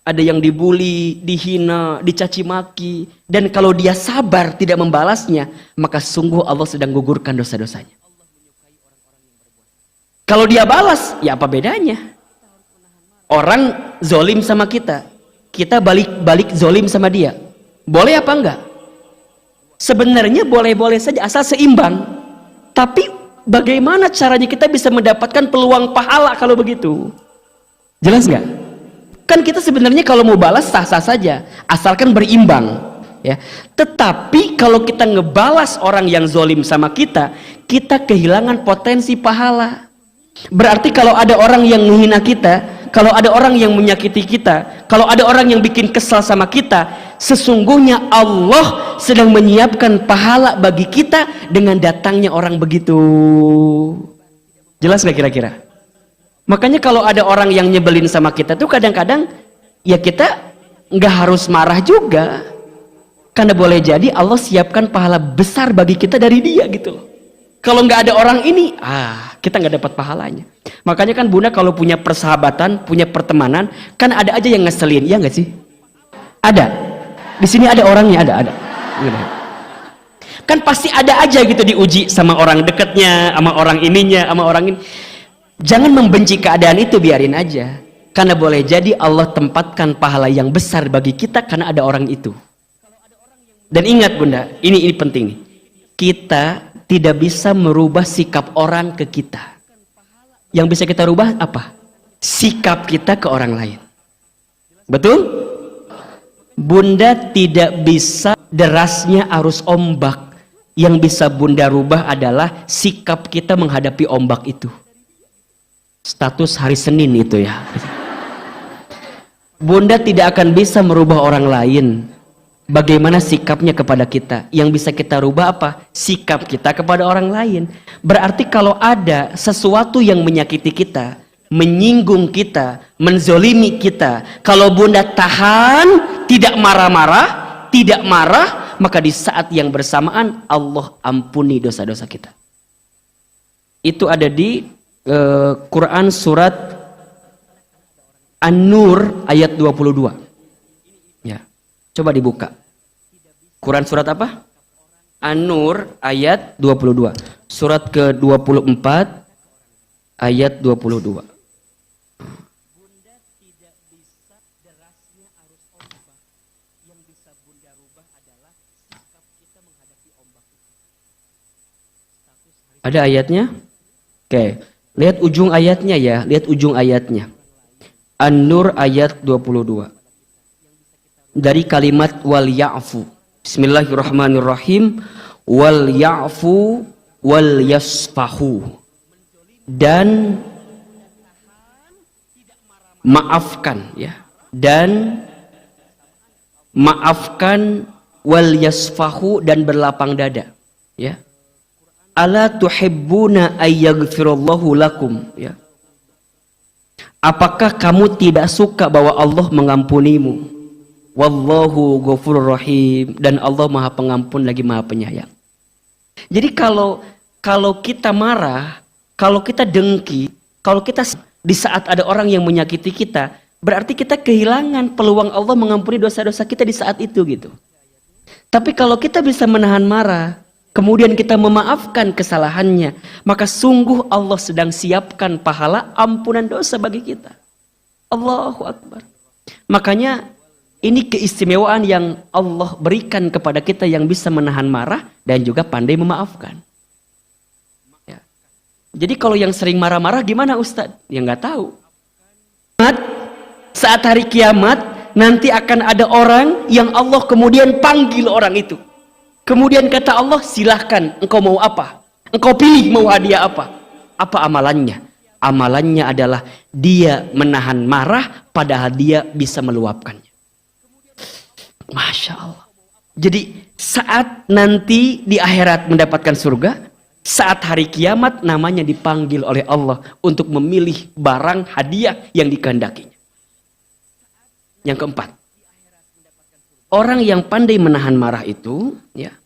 ada yang dibully, dihina, dicaci maki, dan kalau dia sabar tidak membalasnya, maka sungguh Allah sedang gugurkan dosa-dosanya. Kalau dia balas, ya apa bedanya? Orang zolim sama kita, kita balik zolim sama dia, boleh apa enggak? Sebenarnya boleh-boleh saja asal seimbang. Tapi bagaimana caranya kita bisa mendapatkan peluang pahala kalau begitu? Jelas nggak? Kan kita sebenarnya kalau mau balas sah-sah saja, asalkan berimbang, ya. Tetapi kalau kita ngebalas orang yang zolim sama kita, kita kehilangan potensi pahala. Berarti kalau ada orang yang menghina kita, kalau ada orang yang menyakiti kita, kalau ada orang yang bikin kesal sama kita, sesungguhnya Allah sedang menyiapkan pahala bagi kita dengan datangnya orang begitu. Jelas nggak kira-kira? Makanya kalau ada orang yang nyebelin sama kita tuh kadang-kadang ya kita nggak harus marah juga, karena boleh jadi Allah siapkan pahala besar bagi kita dari dia gitu loh. Kalau nggak ada orang ini, kita nggak dapat pahalanya. Makanya kan bunda kalau punya persahabatan, punya pertemanan, kan ada aja yang ngeselin, ya nggak sih? Ada. Di sini ada orangnya, ada. Kan pasti ada aja gitu diuji sama orang dekatnya, sama orang ininya, sama orang ini. Jangan membenci keadaan itu, biarin aja. Karena boleh jadi Allah tempatkan pahala yang besar bagi kita karena ada orang itu. Dan ingat bunda, ini penting nih. Kita tidak bisa merubah sikap orang ke kita. Yang bisa kita rubah apa? Sikap kita ke orang lain. Betul? Bunda tidak bisa derasnya arus ombak. Yang bisa bunda rubah adalah sikap kita menghadapi ombak itu. Status hari Senin itu ya. Bunda tidak akan bisa merubah orang lain. Bagaimana sikapnya kepada kita? Yang bisa kita rubah apa? Sikap kita kepada orang lain. Berarti kalau ada sesuatu yang menyakiti kita, menyinggung kita, menzolimi kita, kalau bunda tahan, tidak marah-marah, tidak marah, maka di saat yang bersamaan Allah ampuni dosa-dosa kita. Itu ada di Quran surat An-Nur ayat 22. Ya, coba dibuka. Quran surat apa? An-Nur ayat 22. Surat ke-24 ayat 22. Ada ayatnya? Oke, lihat ujung ayatnya ya, lihat ujung ayatnya. An-Nur ayat 22. Dari kalimat wal ya'fu. Bismillahirrahmanirrahim. Wal ya'fu wal yasfahu. Dan maafkan ya. Dan maafkan wal yasfahu dan berlapang dada ya. Ala tuhibbuna ayyaghfirallahu lakum ya. Apakah kamu tidak suka bahwa Allah mengampunimu? Wallahu ghafurur rahim, dan Allah Maha Pengampun lagi Maha Penyayang. Jadi kalau kita marah, kalau kita dengki, kalau kita di saat ada orang yang menyakiti kita, berarti kita kehilangan peluang Allah mengampuni dosa-dosa kita di saat itu gitu. Tapi kalau kita bisa menahan marah, kemudian kita memaafkan kesalahannya, maka sungguh Allah sedang siapkan pahala ampunan dosa bagi kita. Allahu Akbar. Makanya ini keistimewaan yang Allah berikan kepada kita yang bisa menahan marah dan juga pandai memaafkan. Ya. Jadi kalau yang sering marah-marah gimana Ustadz? Ya nggak tahu. Saat hari kiamat nanti akan ada orang yang Allah kemudian panggil orang itu. Kemudian kata Allah, silahkan engkau mau apa? Engkau pilih mau hadiah apa? Apa amalannya? Amalannya adalah dia menahan marah padahal dia bisa meluapkannya. Masya Allah. Jadi saat nanti di akhirat mendapatkan surga, Saat hari kiamat namanya dipanggil oleh Allah untuk memilih barang hadiah yang dikehendakinya. Yang keempat, orang yang pandai menahan marah itu ya,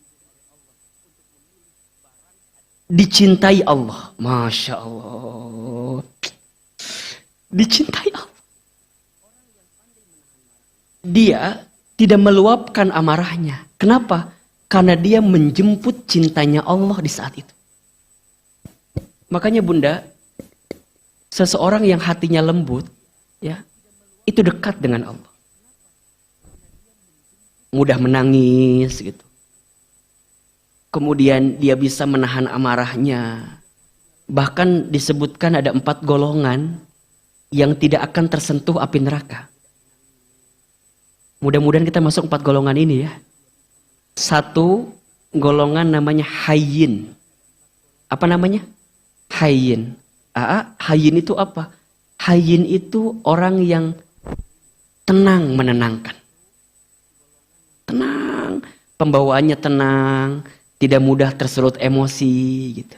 dicintai Allah. Masya Allah. Dicintai Allah. Dia tidak meluapkan amarahnya. Kenapa? Karena dia menjemput cintanya Allah di saat itu. Makanya Bunda, seseorang yang hatinya lembut, ya, itu dekat dengan Allah. Mudah menangis gitu. Kemudian dia bisa menahan amarahnya. Bahkan disebutkan ada 4 golongan yang tidak akan tersentuh api neraka. Mudah-mudahan kita masuk 4 golongan ini ya. 1 golongan namanya hayyin. Apa namanya? Hayyin. Hayyin itu apa? Hayyin itu orang yang tenang menenangkan. Tenang. Pembawaannya tenang. Tidak mudah tersulut emosi gitu.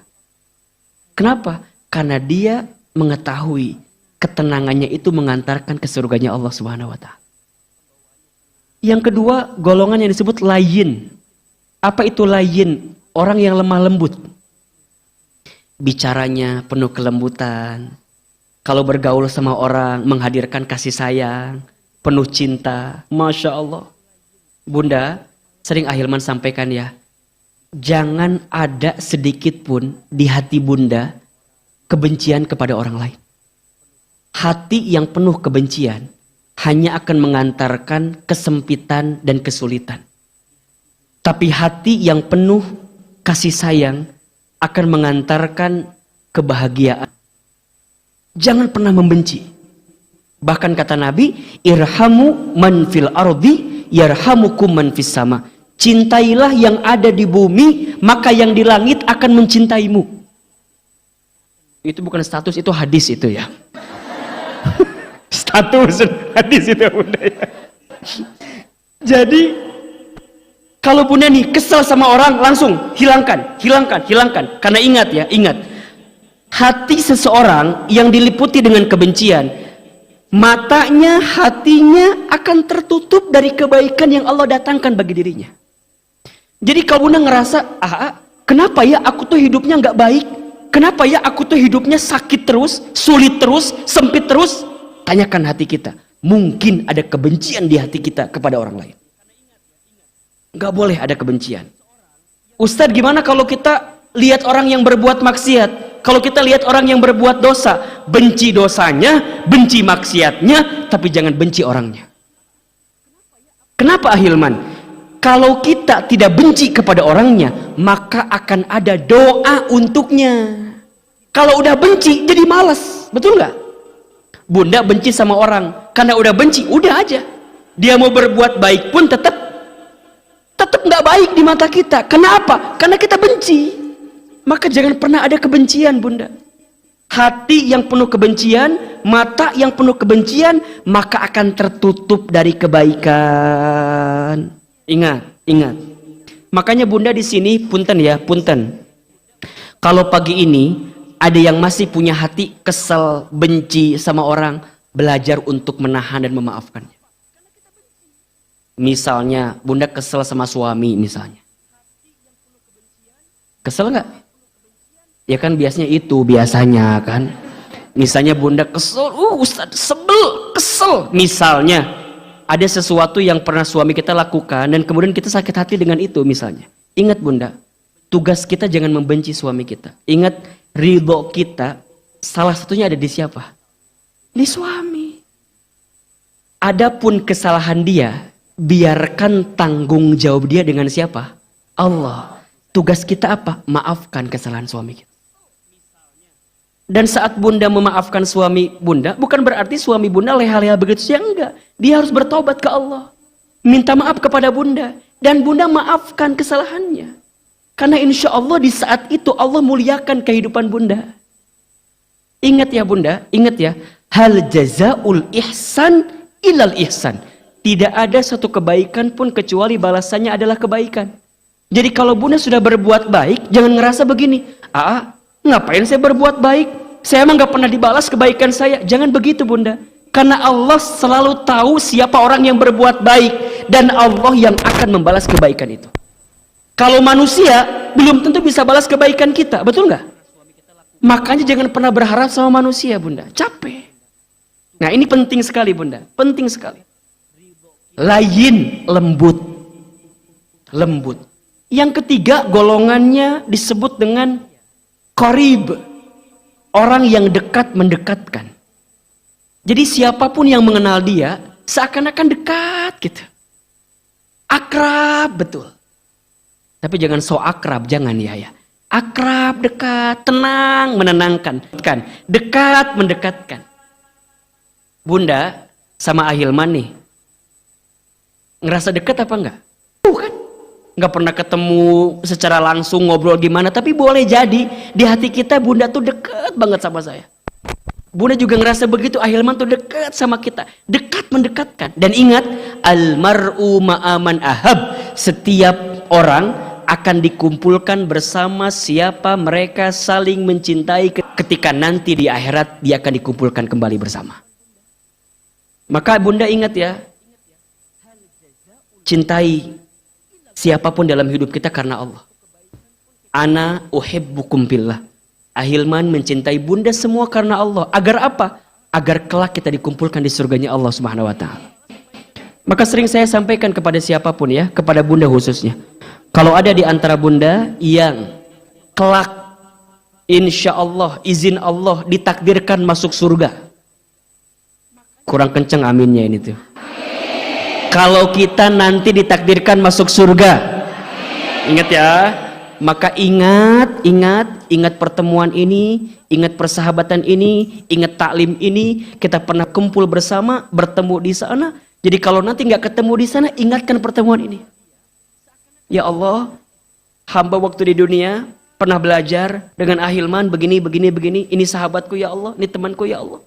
Kenapa? Karena dia mengetahui ketenangannya itu mengantarkan ke surganya Allah Subhanahu wa taala. Yang kedua, golongan yang disebut layyin. Apa itu layyin? Orang yang lemah lembut. Bicaranya penuh kelembutan. Kalau bergaul sama orang, menghadirkan kasih sayang, penuh cinta. Masya Allah. Bunda, sering Ahilman sampaikan ya, jangan ada sedikit pun di hati Bunda kebencian kepada orang lain. Hati yang penuh kebencian hanya akan mengantarkan kesempitan dan kesulitan. Tapi hati yang penuh kasih sayang akan mengantarkan kebahagiaan. Jangan pernah membenci. Bahkan kata Nabi, irhamu man fil ardi yarhamukum man fis sama. Cintailah yang ada di bumi, maka yang di langit akan mencintaimu. Itu bukan status, itu hadis itu ya. Status hadis itu Bunda ya. Jadi kalau Bunda nih kesal sama orang, langsung hilangkan. Karena ingat ya, ingat. Hati seseorang yang diliputi dengan kebencian, matanya, hatinya akan tertutup dari kebaikan yang Allah datangkan bagi dirinya. Jadi kalau Bunda ngerasa, kenapa ya aku tuh hidupnya nggak baik? Kenapa ya aku tuh hidupnya sakit terus, sulit terus, sempit terus? Tanyakan hati kita. Mungkin ada kebencian di hati kita kepada orang lain. Nggak boleh ada kebencian. Ustadz, gimana kalau kita lihat orang yang berbuat maksiat? Kalau kita lihat orang yang berbuat dosa, benci dosanya, benci maksiatnya, tapi jangan benci orangnya. Kenapa Ahilman? Kalau kita tidak benci kepada orangnya, maka akan ada doa untuknya. Kalau udah benci, jadi malas. Betul nggak? Bunda benci sama orang. Karena udah benci, udah aja. Dia mau berbuat baik pun tetap nggak baik di mata kita. Kenapa? Karena kita benci. Maka jangan pernah ada kebencian Bunda. Hati yang penuh kebencian, mata yang penuh kebencian, maka akan tertutup dari kebaikan. Ingat. Makanya Bunda di sini punten ya, punten. Kalau pagi ini ada yang masih punya hati kesel, benci sama orang, belajar untuk menahan dan memaafkannya. Misalnya Bunda kesel sama suami misalnya. Kesel nggak? Ya kan biasanya kan. Misalnya Bunda kesel, Ustaz sebel, kesel. Misalnya ada sesuatu yang pernah suami kita lakukan dan kemudian kita sakit hati dengan itu misalnya. Ingat Bunda, tugas kita jangan membenci suami kita. Ingat, ridho kita salah satunya ada di siapa? Di suami. Adapun kesalahan dia, biarkan tanggung jawab dia dengan siapa? Allah. Tugas kita apa? Maafkan kesalahan suami kita. Dan saat Bunda memaafkan suami Bunda, bukan berarti suami Bunda leha-leha begitu saja, enggak. Dia harus bertobat ke Allah. Minta maaf kepada Bunda. Dan Bunda maafkan kesalahannya. Karena insya Allah di saat itu Allah muliakan kehidupan Bunda. Ingat ya Bunda, ingat ya. Hal jazaul ihsan ilal ihsan. Tidak ada satu kebaikan pun kecuali balasannya adalah kebaikan. Jadi kalau Bunda sudah berbuat baik, jangan ngerasa begini. Ngapain saya berbuat baik? Saya emang gak pernah dibalas kebaikan saya. Jangan begitu bunda. Karena Allah selalu tahu siapa orang yang berbuat baik. Dan Allah yang akan membalas kebaikan itu. Kalau manusia, belum tentu bisa balas kebaikan kita. Betul nggak? Makanya jangan pernah berharap sama manusia bunda. Capek. Nah ini penting sekali bunda. Penting sekali. Layin, lembut. Lembut. Yang ketiga golongannya disebut dengan qarib. Orang yang dekat mendekatkan. Jadi siapapun yang mengenal dia seakan-akan dekat gitu. Akrab betul. Tapi jangan so akrab, jangan ya. Akrab, dekat, tenang, menenangkan. Dekat, mendekatkan. Bunda sama Ahilman nih. Ngerasa dekat apa enggak? Kan? Nggak pernah ketemu secara langsung ngobrol gimana, tapi boleh jadi di hati kita bunda tuh deket banget sama saya. Bunda juga ngerasa begitu, Ahilman tuh deket sama kita, dekat mendekatkan. Dan ingat, almar'u ma'aman ahab, setiap orang akan dikumpulkan bersama siapa mereka saling mencintai ketika nanti di akhirat dia akan dikumpulkan kembali bersama. Maka bunda ingat ya, cintai siapapun dalam hidup kita karena Allah. Ana uhibbukum billah. Ahilman mencintai bunda semua karena Allah. Agar apa? Agar kelak kita dikumpulkan di surganya Allah Subhanahu wa ta'ala. Maka sering saya sampaikan kepada siapapun ya, kepada bunda khususnya. Kalau ada di antara bunda yang kelak insya Allah, izin Allah ditakdirkan masuk surga. Kurang kenceng aminnya ini tuh. Kalau kita nanti ditakdirkan masuk surga, ingat ya, maka ingat pertemuan ini, ingat persahabatan ini, ingat taklim ini, kita pernah kumpul bersama, bertemu di sana. Jadi kalau nanti nggak ketemu di sana, ingatkan pertemuan ini. Ya Allah, hamba waktu di dunia pernah belajar dengan Ahilman begini, ini sahabatku ya Allah, ini temanku ya Allah.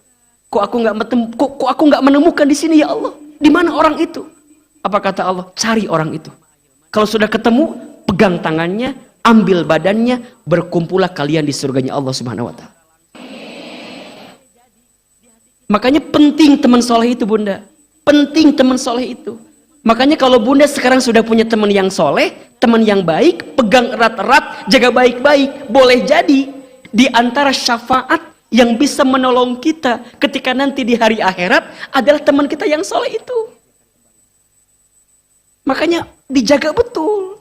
Kok aku nggak menemukan di sini ya Allah? Di mana orang itu? Apa kata Allah? Cari orang itu. Kalau sudah ketemu, pegang tangannya, ambil badannya, berkumpullah kalian di surganya Allah Subhanahu wa ta'ala. Makanya penting teman soleh itu bunda. Penting teman soleh itu. Makanya kalau bunda sekarang sudah punya teman yang soleh, teman yang baik, pegang erat-erat, jaga baik-baik. Boleh jadi di antara syafaat yang bisa menolong kita ketika nanti di hari akhirat adalah teman kita yang soleh itu. Makanya dijaga betul.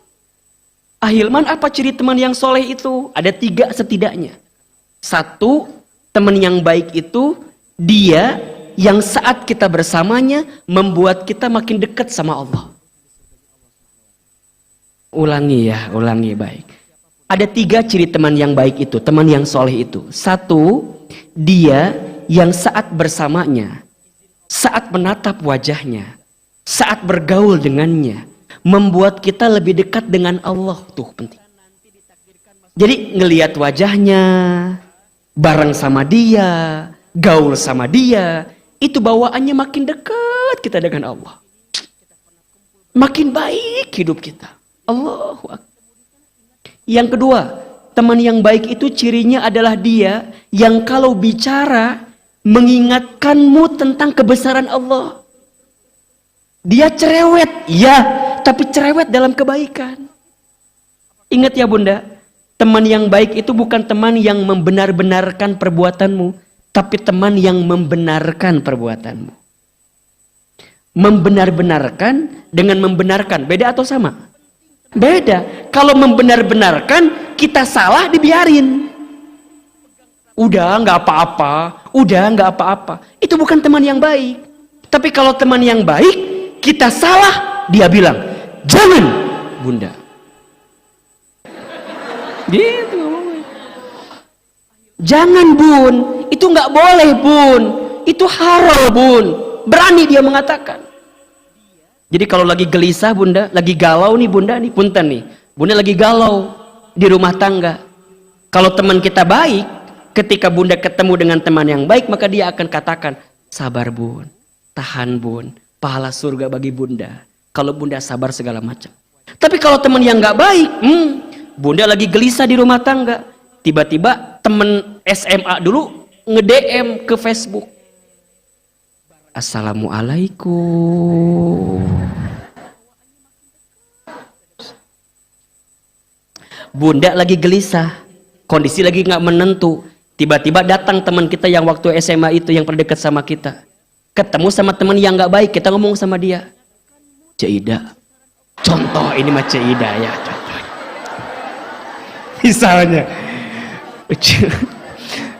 Ahilman apa ciri teman yang soleh itu? Ada 3 setidaknya. 1, teman yang baik itu dia yang saat kita bersamanya membuat kita makin dekat sama Allah. Ulangi baik. Ada 3 ciri teman yang baik itu, teman yang soleh itu. 1, dia yang saat bersamanya, saat menatap wajahnya, saat bergaul dengannya, membuat kita lebih dekat dengan Allah. Tuh penting. Jadi ngelihat wajahnya, bareng sama dia, gaul sama dia, itu bawaannya makin dekat kita dengan Allah. Makin baik hidup kita. Allahu Akbar. Yang kedua, teman yang baik itu cirinya adalah dia yang kalau bicara mengingatkanmu tentang kebesaran Allah. Dia cerewet, ya, tapi cerewet dalam kebaikan. Ingat ya bunda, teman yang baik itu bukan teman yang membenar-benarkan perbuatanmu, tapi teman yang membenarkan perbuatanmu. Membenar-benarkan dengan membenarkan, beda atau sama? Beda. Kalau membenar-benarkan, kita salah dibiarin. Udah nggak apa-apa, itu bukan teman yang baik. Tapi kalau teman yang baik, kita salah, dia bilang, jangan bunda. Gitu. Jangan bun, itu nggak boleh bun, itu haram bun. Berani dia mengatakan. Jadi kalau lagi gelisah bunda, lagi galau nih bunda nih, punten nih, bunda lagi galau di rumah tangga. Kalau teman kita baik, ketika bunda ketemu dengan teman yang baik, maka dia akan katakan, sabar bun, tahan bun, pahala surga bagi bunda. Kalau bunda sabar segala macam. Tapi kalau teman yang nggak baik, bunda lagi gelisah di rumah tangga, tiba-tiba temen SMA dulu nge-DM ke Facebook. Assalamualaikum. Bunda lagi gelisah, kondisi lagi nggak menentu. Tiba-tiba datang teman kita yang waktu SMA itu yang pernah dekat sama kita. Ketemu sama teman yang nggak baik, kita ngomong sama dia. Cida, contoh ini mah Cida ya contoh. Misalnya,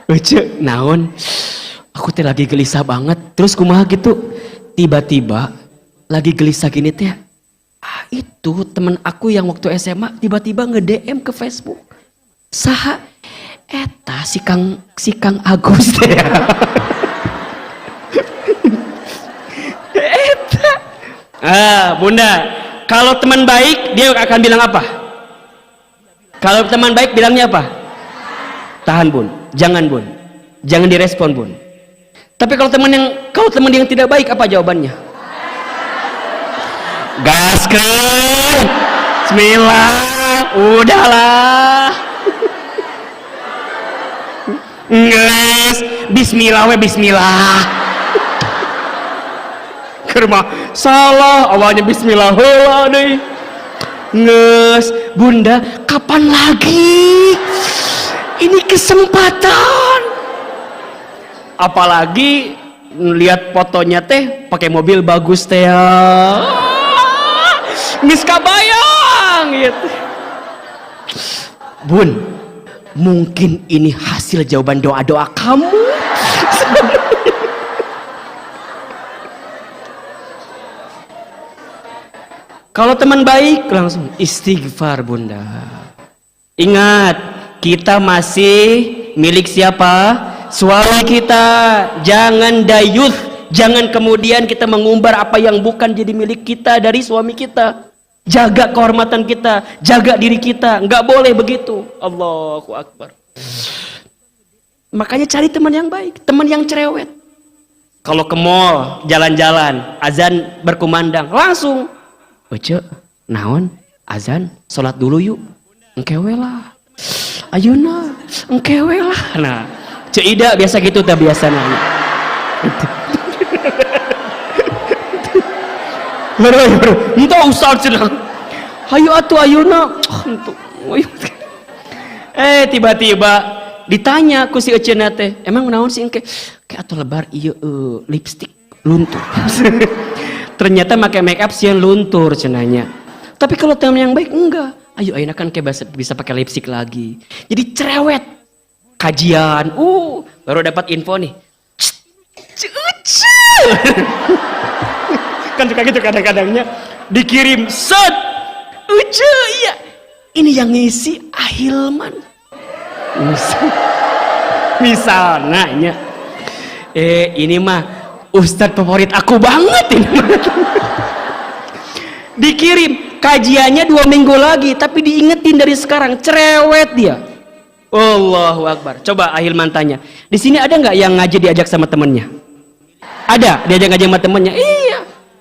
Uce, naon? Aku teh lagi gelisah banget. Terus kumaha gitu? Tiba-tiba lagi gelisah gini teh. Itu temen aku yang waktu SMA tiba-tiba nge-DM ke Facebook. Saha eta si Kang Agus teh. Eta. Bunda, kalau teman baik dia akan bilang apa? Kalau teman baik bilangnya apa? Tahan, Bun. Jangan, Bun. Jangan direspon, Bun. Tapi kalau teman yang tidak baik apa jawabannya? Gaskeun. Bismillah. Udahlah. Nges. Bismillah we bismillah. Kerma salah awalnya bismillah heula deui. Nges. Bunda, kapan lagi? Ini kesempatan. Apalagi lihat fotonya teh pakai mobil bagus teh ya. Mis kabayang gitu. Bun, mungkin ini hasil jawaban doa-doa kamu. Kalau teman baik langsung istighfar, Bunda. Ingat, kita masih milik siapa? Suami kita. Jangan dayuth, jangan kemudian kita mengumbar apa yang bukan jadi milik kita dari suami kita. Jaga kehormatan kita, jaga diri kita, nggak boleh begitu. Allahu Akbar. Makanya cari teman yang baik, teman yang cerewet. Kalau ke mall, jalan-jalan, azan berkumandang, langsung, Uce, naon, azan, sholat dulu yuk, engkewe lah, ayeuna, engkewe lah. Nah, Cida biasa gitu, tak biasa nanya. Entah Ustaz cenah. Hayu atuh ayeuna. Tiba-tiba ditanya ku si Eceuna teh, emang naon sih engke? Kayak atuh lebar ieu lipstik luntur. Ternyata make make up sieun luntur cenanya. Tapi kalau teman yang baik enggak. Ayo ayeuna kan kayak bisa pakai lipstik lagi. Jadi cerewet. Kajian. Baru dapat info nih. Kan suka gitu kadang-kadangnya dikirim set Uce, iya ini yang ngisi Ahilman misalnya ini mah Ustadz favorit aku banget ini. Dikirim kajiannya 2 minggu lagi tapi diingetin dari sekarang, cerewet dia. Allahu Akbar. Coba Ahilman tanya, di sini ada nggak yang ngaji diajak sama temennya? Ada diajak ngaji sama temennya? Iya.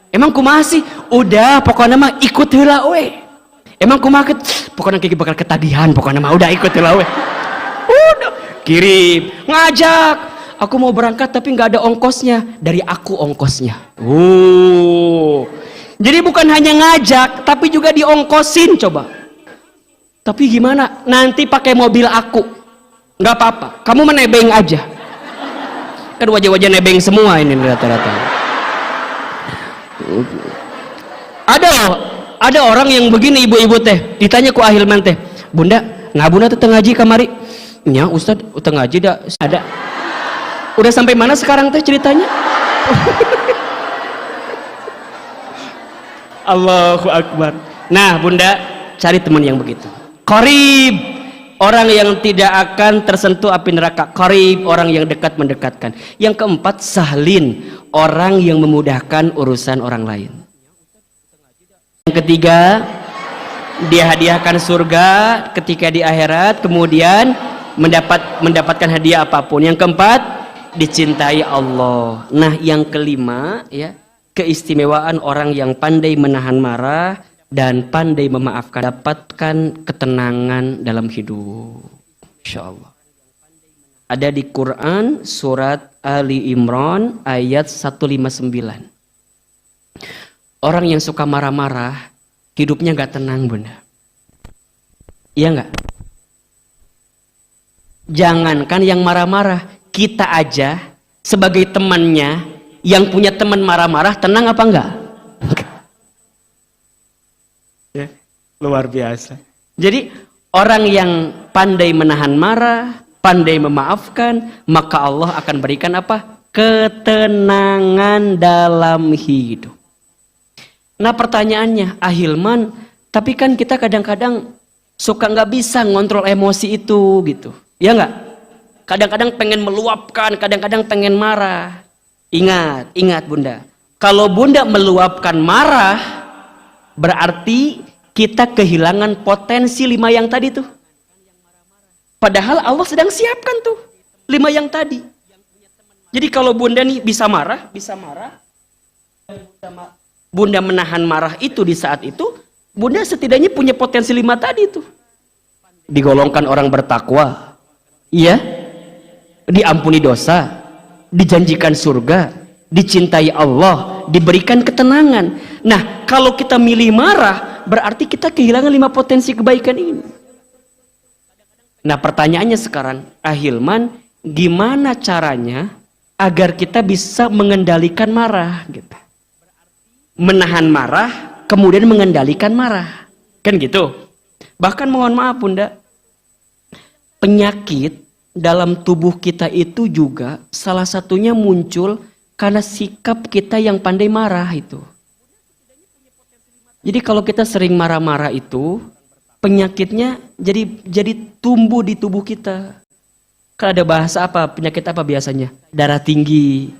Emang kumaha sih? Udah pokoknya mah ikut heula we. Emang kumaha pokoknya kayak bakal ketagihan, pokoknya mah udah ikut heula we. Udah kirim, ngajak. Aku mau berangkat tapi nggak ada ongkosnya, dari aku ongkosnya. Jadi bukan hanya ngajak tapi juga diongkosin coba. Tapi gimana? Nanti pakai mobil aku. Nggak apa-apa, kamu menebeng aja. Kan wajah-wajah nebeng semua ini rata-rata. Ada orang yang begini, ibu-ibu teh ditanya ku Ahilman teh, Bunda ngabuna teh ngaji kamari? Nya Ustad teh ngaji dah ada. Udah sampai mana sekarang teh ceritanya? Allahu Akbar. Nah Bunda, cari teman yang begitu. Qarib, orang yang tidak akan tersentuh api neraka. Qarib, orang yang dekat mendekatkan. Yang keempat, sahlin, orang yang memudahkan urusan orang lain. Yang ketiga, dia hadiahkan surga ketika di akhirat, kemudian mendapatkan hadiah apapun. Yang keempat, dicintai Allah. Nah, yang kelima ya, keistimewaan orang yang pandai menahan marah dan pandai memaafkan, dapatkan ketenangan dalam hidup. Insya Allah. Ada di Quran surat Ali Imran ayat 159. Orang yang suka marah-marah, hidupnya gak tenang, Bunda. Iya gak? Jangankan yang marah-marah, kita aja sebagai temannya yang punya teman marah-marah, tenang apa enggak? Ya, luar biasa. Jadi orang yang pandai menahan marah, pandai memaafkan, maka Allah akan berikan apa? Ketenangan dalam hidup. Nah pertanyaannya, Ahilman, tapi kan kita kadang-kadang suka nggak bisa ngontrol emosi itu gitu. Ya nggak? Kadang-kadang pengen meluapkan, kadang-kadang pengen marah. Ingat Bunda. Kalau Bunda meluapkan marah, berarti kita kehilangan potensi 5 yang tadi tuh. Padahal Allah sedang siapkan tuh 5 yang tadi. Jadi kalau Bunda nih bisa marah. Bunda menahan marah itu di saat itu, Bunda setidaknya punya potensi 5 tadi tuh. Digolongkan orang bertakwa. Iya, diampuni dosa, dijanjikan surga, dicintai Allah, diberikan ketenangan. Nah, kalau kita milih marah, berarti kita kehilangan 5 potensi kebaikan ini. Nah, pertanyaannya sekarang, Ahilman, gimana caranya agar kita bisa mengendalikan marah gitu? Menahan marah, kemudian mengendalikan marah. Kan gitu. Bahkan mohon maaf Bunda, penyakit dalam tubuh kita itu juga salah satunya muncul karena sikap kita yang pandai marah itu. Jadi kalau kita sering marah-marah itu, penyakitnya jadi tumbuh di tubuh kita. Kan ada bahasa apa? Penyakit apa biasanya? Darah tinggi.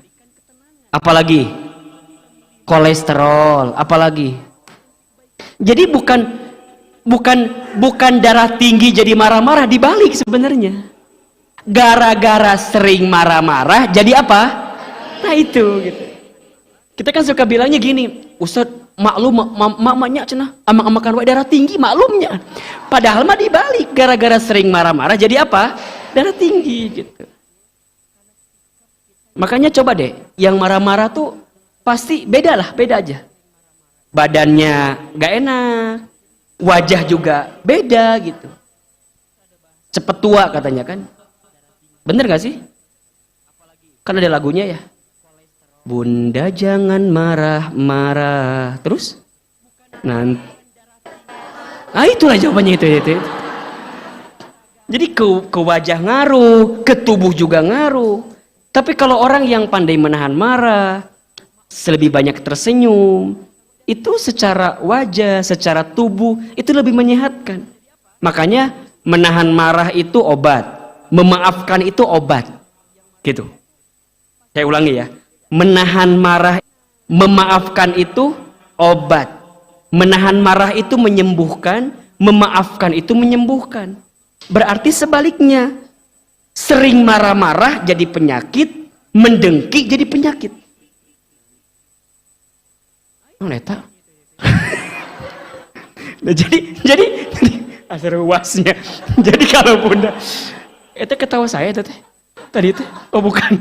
Apalagi? Kolesterol. Apalagi? Jadi bukan darah tinggi jadi marah-marah, dibalik sebenarnya. Gara-gara sering marah-marah jadi apa? Nah itu gitu. Kita kan suka bilangnya gini, Ustaz, maklum maknya cenah amak-amakan wae darah tinggi maklumnya. Padahal mah dibalik, gara-gara sering marah-marah jadi apa? Darah tinggi gitu. Makanya coba deh, yang marah-marah tuh pasti beda aja. Badannya gak enak, wajah juga beda gitu. Cepet tua katanya kan. Bener gak sih? Kan ada lagunya ya. Bunda jangan marah-marah. Terus? Nah itulah jawabannya itu. Jadi ke wajah ngaruh, ke tubuh juga ngaruh. Tapi kalau orang yang pandai menahan marah, lebih banyak tersenyum, itu secara wajah, secara tubuh, itu lebih menyehatkan. Makanya menahan marah itu obat, memaafkan itu obat. Gitu. Saya ulangi ya. Menahan marah, memaafkan itu obat. Menahan marah itu menyembuhkan, memaafkan itu menyembuhkan. Berarti sebaliknya, sering marah-marah jadi penyakit, mendengki jadi penyakit. Neta. Nah, jadi asal ruasnya. Jadi kalau Bunda, itu ketawa saya itu teh. Tadi itu, oh bukan.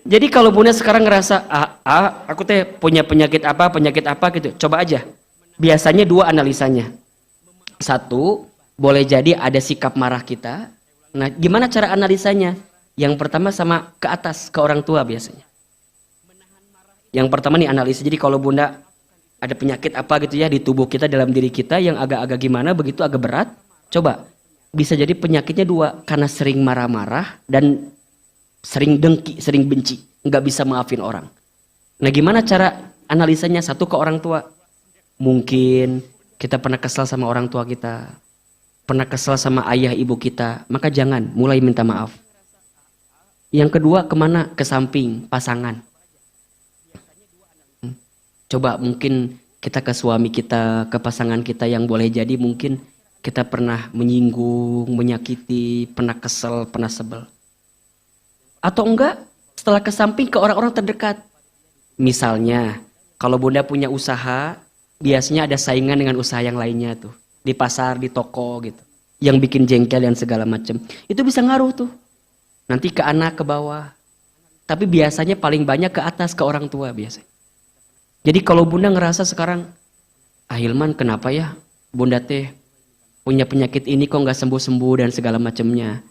Jadi kalau Bunda sekarang ngerasa, aku teh punya penyakit apa gitu, coba aja. Biasanya 2 analisanya. 1, boleh jadi ada sikap marah kita. Nah, gimana cara analisanya? Yang pertama sama ke atas, ke orang tua biasanya. Yang pertama nih analisa. Jadi kalau Bunda ada penyakit apa gitu ya di tubuh kita, dalam diri kita yang agak-agak gimana, begitu agak berat, coba. Bisa jadi penyakitnya 2, karena sering marah-marah dan sering dengki, sering benci, nggak bisa maafin orang. Nah gimana cara analisanya? 1, ke orang tua. Mungkin kita pernah kesal sama orang tua kita, pernah kesal sama ayah ibu kita, maka jangan mulai minta maaf. Yang kedua kemana? Ke samping, pasangan. Coba mungkin kita ke suami kita, ke pasangan kita yang boleh jadi mungkin kita pernah menyinggung, menyakiti, pernah kesel, pernah sebel. Atau enggak, setelah ke samping ke orang-orang terdekat. Misalnya, kalau Bunda punya usaha, biasanya ada saingan dengan usaha yang lainnya tuh. Di pasar, di toko gitu. yang bikin jengkel dan segala macam. Itu bisa ngaruh tuh. Nanti ke anak, ke bawah. Tapi biasanya paling banyak ke atas, ke orang tua biasanya. Jadi kalau bunda ngerasa sekarang, Hilman kenapa ya bunda teh punya penyakit ini kok nggak sembuh-sembuh dan segala macamnya.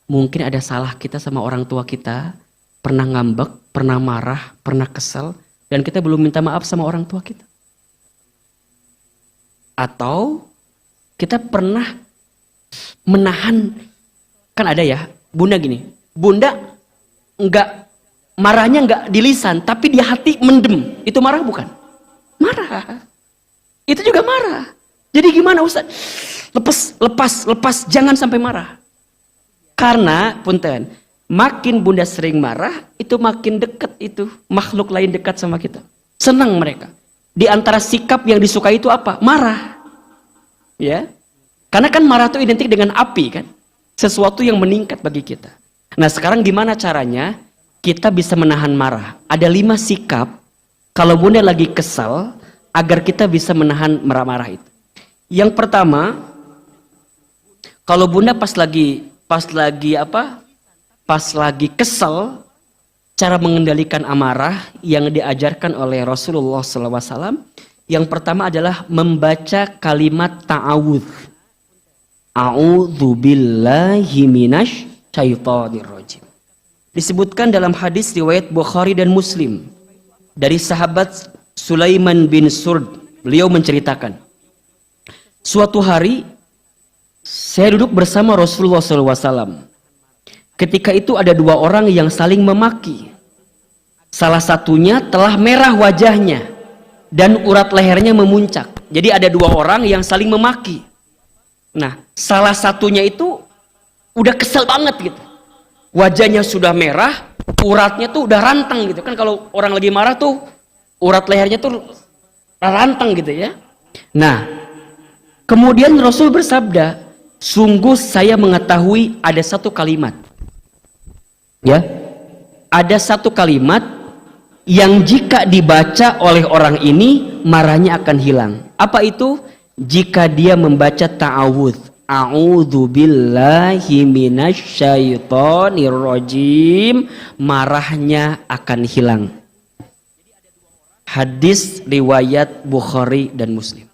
Mungkin ada salah kita sama orang tua kita. Pernah ngambek, pernah marah, pernah kesel. Dan kita belum minta maaf sama orang tua kita. Atau kita pernah menahan, kan ada ya, bunda gini, bunda marahnya nggak di lisan, tapi di hati mendem, itu marah bukan? Marah, itu juga marah. Jadi gimana Ustaz? Lepas, jangan sampai marah. Karena punten, makin bunda sering marah, itu makin dekat itu makhluk lain dekat sama kita. Senang mereka. Di antara sikap yang disukai itu apa? Marah. Ya. Karena kan marah itu identik dengan api kan? Sesuatu yang meningkat bagi kita. Nah sekarang gimana caranya kita bisa menahan marah? Ada 5 sikap kalau bunda lagi kesal agar kita bisa menahan marah-marah itu. Yang pertama, kalau bunda pas lagi kesal, cara mengendalikan amarah yang diajarkan oleh Rasulullah SAW, yang pertama adalah membaca kalimat ta'awudz. A'udzubillahi minasy syaithanir rajim. Disebutkan dalam hadis riwayat Bukhari dan Muslim dari sahabat Sulaiman bin Surd. Beliau menceritakan, suatu hari saya duduk bersama Rasulullah SAW. Ketika itu ada 2 orang yang saling memaki. Salah satunya telah merah wajahnya dan urat lehernya memuncak. Jadi ada 2 orang yang saling memaki. Nah, salah satunya itu udah kesel banget gitu. Wajahnya sudah merah, uratnya tuh udah rantang gitu. Kan kalau orang lagi marah tuh urat lehernya tuh rantang gitu ya. Nah, kemudian Rasul bersabda, sungguh saya mengetahui ada satu kalimat. Ya. Ada satu kalimat yang jika dibaca oleh orang ini marahnya akan hilang. Apa itu? Jika dia membaca ta'awudz, a'udzubillahi minasyaitonir rajim, marahnya akan hilang. Hadis riwayat Bukhari dan Muslim.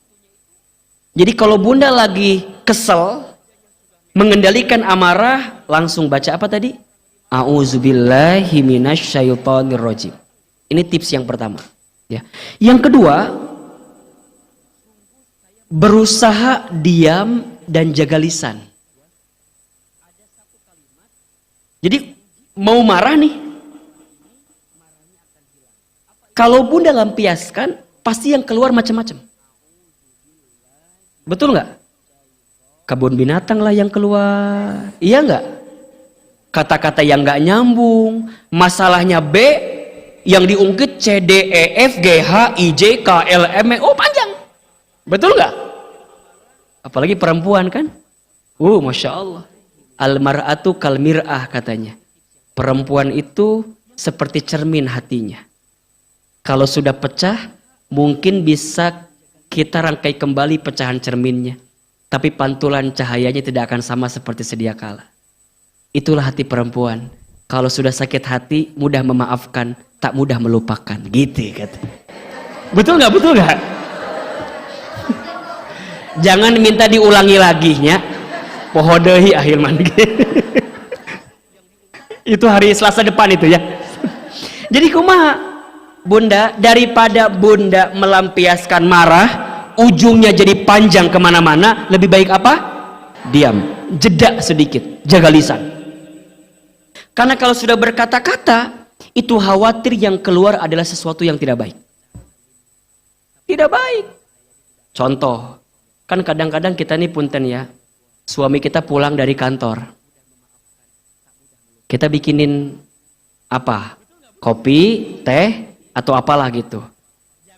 Jadi kalau bunda lagi kesel, mengendalikan amarah, langsung baca apa tadi? A'udzubillahi minasyaitonir rajim. Ini tips yang pertama. Ya. Yang kedua, berusaha diam dan jaga lisan. Jadi mau marah nih, kalau bunda lampiaskan pasti yang keluar macam-macam. Betul nggak? Kebun binatang lah yang keluar, iya nggak? Kata-kata yang nggak nyambung, masalahnya B yang diungkit C D E F G H I J K L M N O panjang. Betul nggak? Apalagi perempuan kan? Masya Allah. Al-mar'atu kal mir'ah katanya. Perempuan itu seperti cermin hatinya. Kalau sudah pecah, mungkin bisa kita rangkai kembali pecahan cerminnya. Tapi pantulan cahayanya tidak akan sama seperti sedia kala. Itulah hati perempuan. Kalau sudah sakit hati, mudah memaafkan, tak mudah melupakan. Gitu kata. Betul nggak? Betul nggak? Jangan minta diulangi lagi nya. Pohodehi Hilman. Itu hari Selasa depan itu ya. Jadi kumaha bunda, daripada bunda melampiaskan marah, ujungnya jadi panjang kemana-mana, lebih baik apa? Diam, jeda sedikit, jaga lisan. Karena kalau sudah berkata-kata, itu khawatir yang keluar adalah sesuatu yang tidak baik. Tidak baik. Contoh, kan kadang-kadang kita nih punten ya, suami kita pulang dari kantor, kita bikinin apa? Kopi, teh, atau apalah gitu.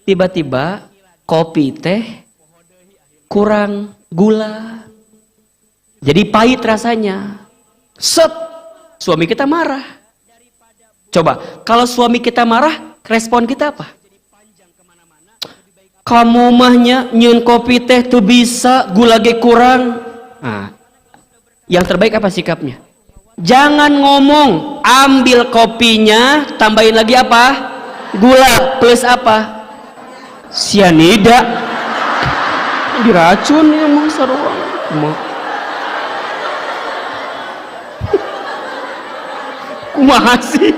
Tiba-tiba kopi, teh kurang gula, jadi pahit rasanya. Set, suami kita marah. Coba, kalau suami kita marah, respon kita apa? Kamu mahnya nyun kopi teh tuh bisa gula ge kurang. Nah, Yang terbaik apa sikapnya? Jangan ngomong, ambil kopinya, tambahin lagi apa? Gula plus apa? Sianida. Diracun ya mau sarua. Kumaha sih?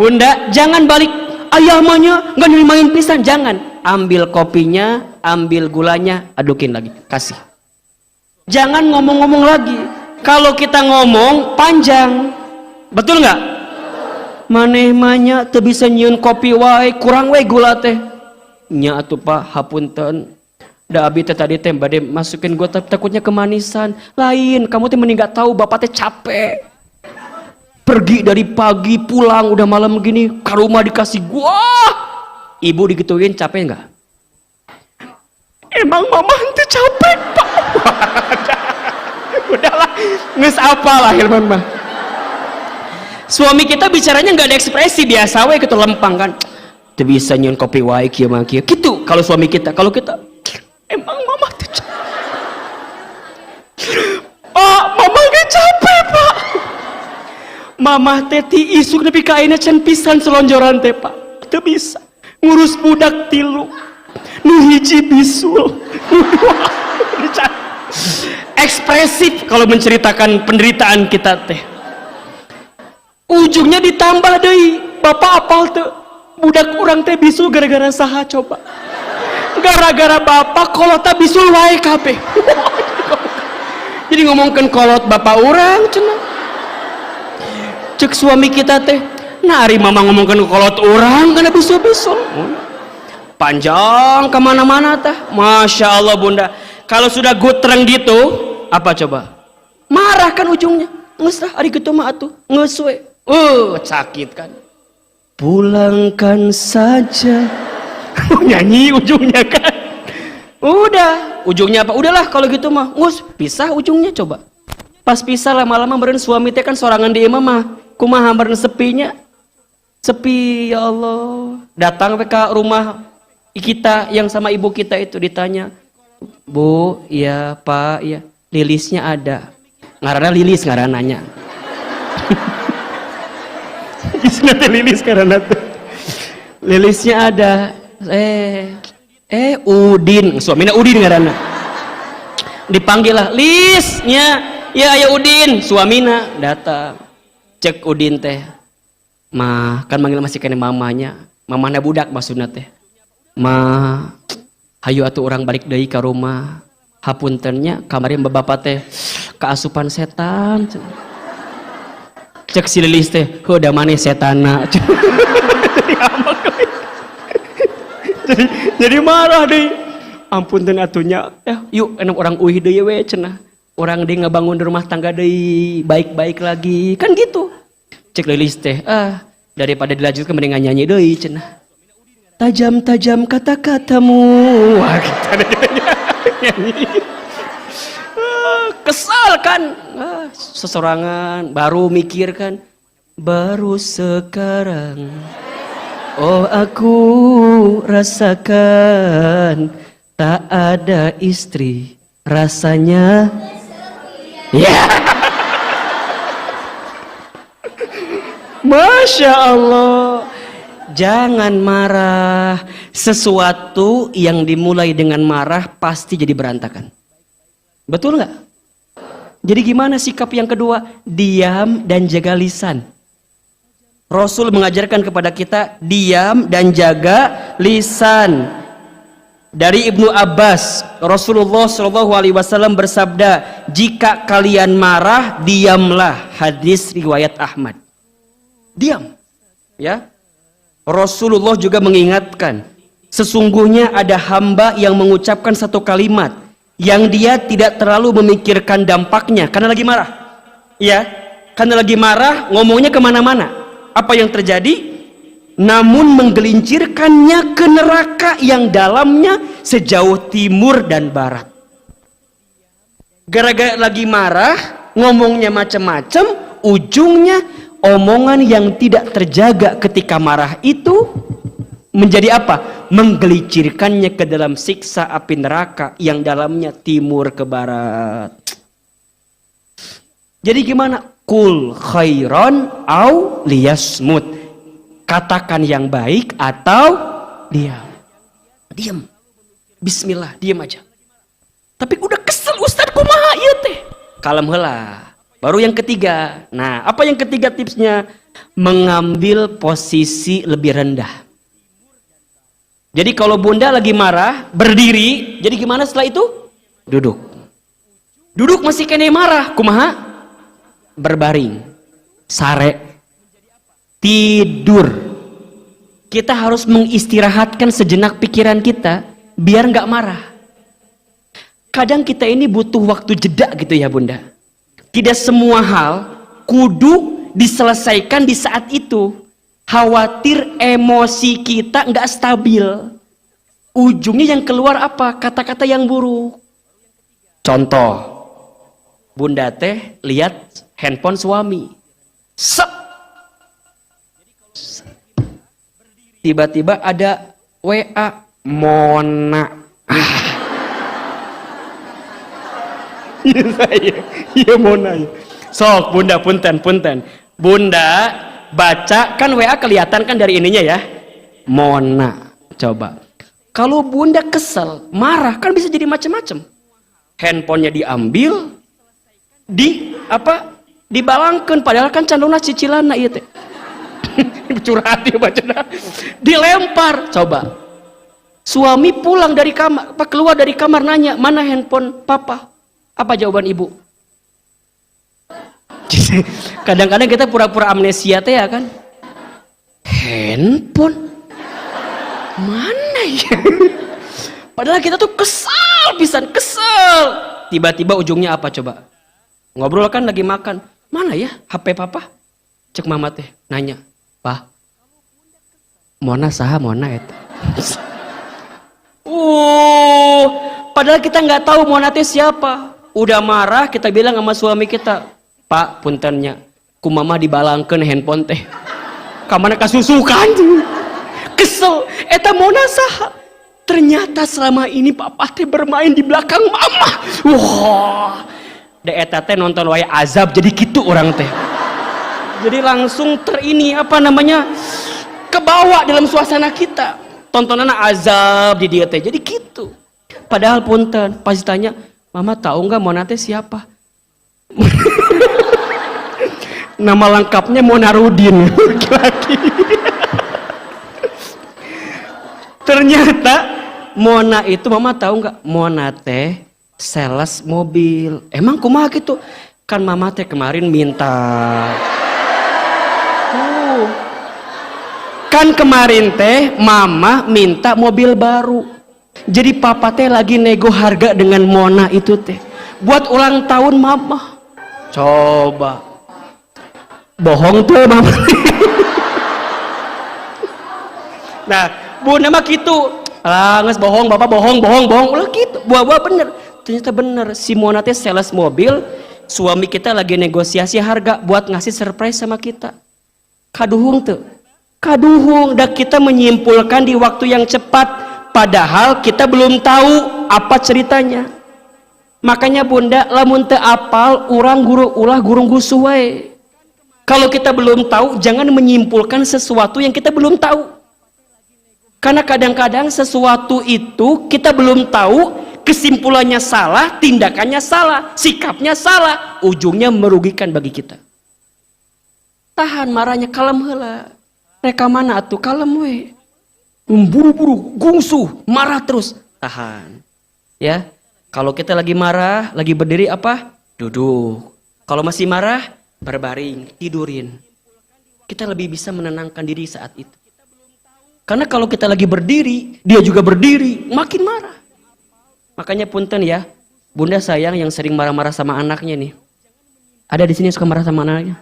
Bunda, jangan balik ayamanya nggak nerimain pisan, jangan. Ambil kopinya, ambil gulanya, adukin lagi, kasih. Jangan ngomong-ngomong lagi. Kalau kita ngomong panjang, betul nggak? Maneh-manya teu bisa nyieun kopi wae, kurang wae gula teh. Nya atuh Pak, hapunten. Da abi teh tadi teh bade masukin gua takutnya kemanisan. Lain, kamu teh mending gak tahu bapak teh capek. Pergi dari pagi pulang udah malam gini, ke rumah dikasih gua. Ibu digituin capek nggak? Emang mama teh capek Pak. Udahlah, nges apa lah Hilman mah. Suami kita bicaranya nggak ada ekspresi, biasa we gitu lempang kan. Teu bisa nyeun kopi wae kieu mah kieu. Gitu kalau suami kita. Kalau kita emang mama teh capek. Pak, mama ge capek, Pak. Mama teh ti isuk nepi ka ayeuna can pisan selonjoran teh, Pak. Teu bisa ngurus budak 3. Nu hiji bisul. Ekspresif kalau menceritakan penderitaan kita teh. Ujungnya ditambah deui. Bapak apal teu? Budak urang teh bisul gara-gara saha coba? Gara-gara bapak kolotna bisul wae kabeh. Jadi ngomongkeun kolot bapak urang cenah. Cek suami kita teh, nah ari mama ngomongkeun kolot urang kana bisul-bisul. Panjang kemana-mana tah. Masya Allah Bunda. Kalau sudah gutreng gitu, apa coba? Marah kan ujungnya. Nges lah, ari gitu mah atuh. Nges we. Sakit kan. Pulangkan saja. Nyanyi ujungnya kan. Udah, ujungnya apa? Udahlah kalau gitu mah. Ngus, pisah ujungnya coba. Pas pisah lama-lama meureun suami teh kan sorangan di imah mah. Kumaha meureun sepinya? Sepi ya Allah. Datang ke rumah kita yang sama ibu kita itu ditanya, Bu, iya Pak, iya. Lilisnya ada. Ngaranna Lilis ngarananya. Isna teh Lilis ngaranna teh. Lilisnya ada. Udin, suamina Udin ngaranna. Dipanggil lah, Lisnya. Ya aya Udin, suamina datang. Cek Udin teh. Mah, kan manggil masih kene mamanya. Mamana budak maksudna teh. Ma, hayu atuh orang balik deui ka rumah. Hapuntennya kamari bapak teh keasupan setan. Cek si Lilis teh, "Heuh da maneh setana." jadi marah deui. Ampunten atunya. Yuk enak orang uih deui we cenah. Orang deui ngabangun rumah tangga deui baik-baik lagi. Kan gitu. Cek Lilis teh, daripada dilanjutkan mending nyanyi deui cenah. Tajam-tajam kata-katamu. Wah, kita nyanyi. Kesal kan? Sesorangan, baru mikir kan? Baru sekarang, oh aku rasakan tak ada istri rasanya. Ya. Masya Allah. Jangan marah. Sesuatu yang dimulai dengan marah pasti jadi berantakan. Betul nggak? Jadi gimana sikap yang kedua? Diam dan jaga lisan. Rasul mengajarkan kepada kita diam dan jaga lisan. Dari Ibnu Abbas, Rasulullah SAW bersabda, jika kalian marah, diamlah. Hadis riwayat Ahmad. Diam, ya. Rasulullah juga mengingatkan, sesungguhnya ada hamba yang mengucapkan satu kalimat yang dia tidak terlalu memikirkan dampaknya karena lagi marah, ya, karena lagi marah ngomongnya kemana-mana. Apa yang terjadi? Namun menggelincirkannya ke neraka yang dalamnya sejauh timur dan barat. Gara-gara lagi marah, ngomongnya macam-macam, ujungnya omongan yang tidak terjaga ketika marah itu menjadi apa? Menggelincirkannya ke dalam siksa api neraka yang dalamnya timur ke barat. Jadi gimana? Kul khairon au liyasmut. Katakan yang baik atau diam. Diam. Bismillah, diam aja. Tapi udah kesel Ustaz, kumaha ieu teh? Kalem heula. Baru yang ketiga. Nah, apa yang ketiga tipsnya? Mengambil posisi lebih rendah. Jadi kalau bunda lagi marah, berdiri. Jadi gimana setelah itu? Duduk. Duduk masih kene marah. Kumaha? Berbaring. Sare. Tidur. Kita harus mengistirahatkan sejenak pikiran kita biar nggak marah. Kadang kita ini butuh waktu jeda gitu ya bunda. Tidak semua hal kudu diselesaikan di saat itu. Khawatir emosi kita nggak stabil. Ujungnya yang keluar apa? Kata-kata yang buruk. Contoh, bunda teh lihat handphone suami. Sep. Tiba-tiba ada WA Mona. Iya Mona. Sok bunda punten. Bunda baca kan WA kelihatan kan dari ininya ya. Mona. Coba. Kalau bunda kesel, marah kan bisa jadi macam-macam. Handphonenya diambil, dibalangkan padahal kan candona cicilanna ieu teh. Curhat dia baca. Dilempar. Coba. Suami pulang dari kamar, keluar dari kamar nanya, "Mana handphone papa?" Apa jawaban ibu? Kadang-kadang kita pura-pura amnesia teh ya kan. Handphone mana ya? Padahal kita tuh kesel pisan, kesel. Tiba-tiba ujungnya apa coba? Ngobrol kan lagi makan. Mana ya HP papa? Cek mama teh nanya, "Pak, Mona saha Mona eta?" Padahal kita nggak tahu Mona teh siapa. Udah marah kita bilang sama suami kita, "Pak, puntennya, ku mama dibalangkeun handphone teh. Kamana kasusukan." Kesel, eta Mona saha? Ternyata selama ini papa teh bermain di belakang mama. Wah. Da eta teh nonton waya azab jadi gitu orang teh. Jadi langsung kebawa dalam suasana kita. Tontonan azab di dia teh. Jadi gitu. Padahal punten, pas ditanya, "Mama tahu nggak Mona teh siapa?" Nama lengkapnya Mona Rudin, laki-laki. Ternyata Mona itu, mama tahu nggak? Mona teh sales mobil. Emang kumaha gitu? Kan mama teh kemarin minta. Kan kemarin teh mama minta mobil baru. Jadi papa teh lagi nego harga dengan Mona itu teh. Buat ulang tahun mama. Coba. Bohong tuh mama. Nah, bunda mah gitu. Nges bohong, bapak bohong. Ulah gitu. Buah-buah bener. Ternyata bener. Si Mona teh sales mobil. Suami kita lagi negosiasi harga buat ngasih surprise sama kita. Kaduhung tuh. Kaduhung. Dan kita menyimpulkan di waktu yang cepat. Padahal kita belum tahu apa ceritanya. Makanya bunda, lamun teu apal, urang guru ulah gurung gusuh wae. Kalau kita belum tahu, jangan menyimpulkan sesuatu yang kita belum tahu. Karena kadang-kadang sesuatu itu kita belum tahu, kesimpulannya salah, tindakannya salah, sikapnya salah, ujungnya merugikan bagi kita. Tahan marahnya, kalem heula. Reka mana atuh kalem we. Buru-buru, gungsuh, marah terus. Tahan. Ya. Kalau kita lagi marah, lagi berdiri apa? Duduk. Kalau masih marah, berbaring, tidurin. Kita lebih bisa menenangkan diri saat itu. Karena kalau kita lagi berdiri, dia juga berdiri, makin marah. Makanya punten ya, bunda sayang yang sering marah-marah sama anaknya nih. Ada di sini suka marah sama anaknya?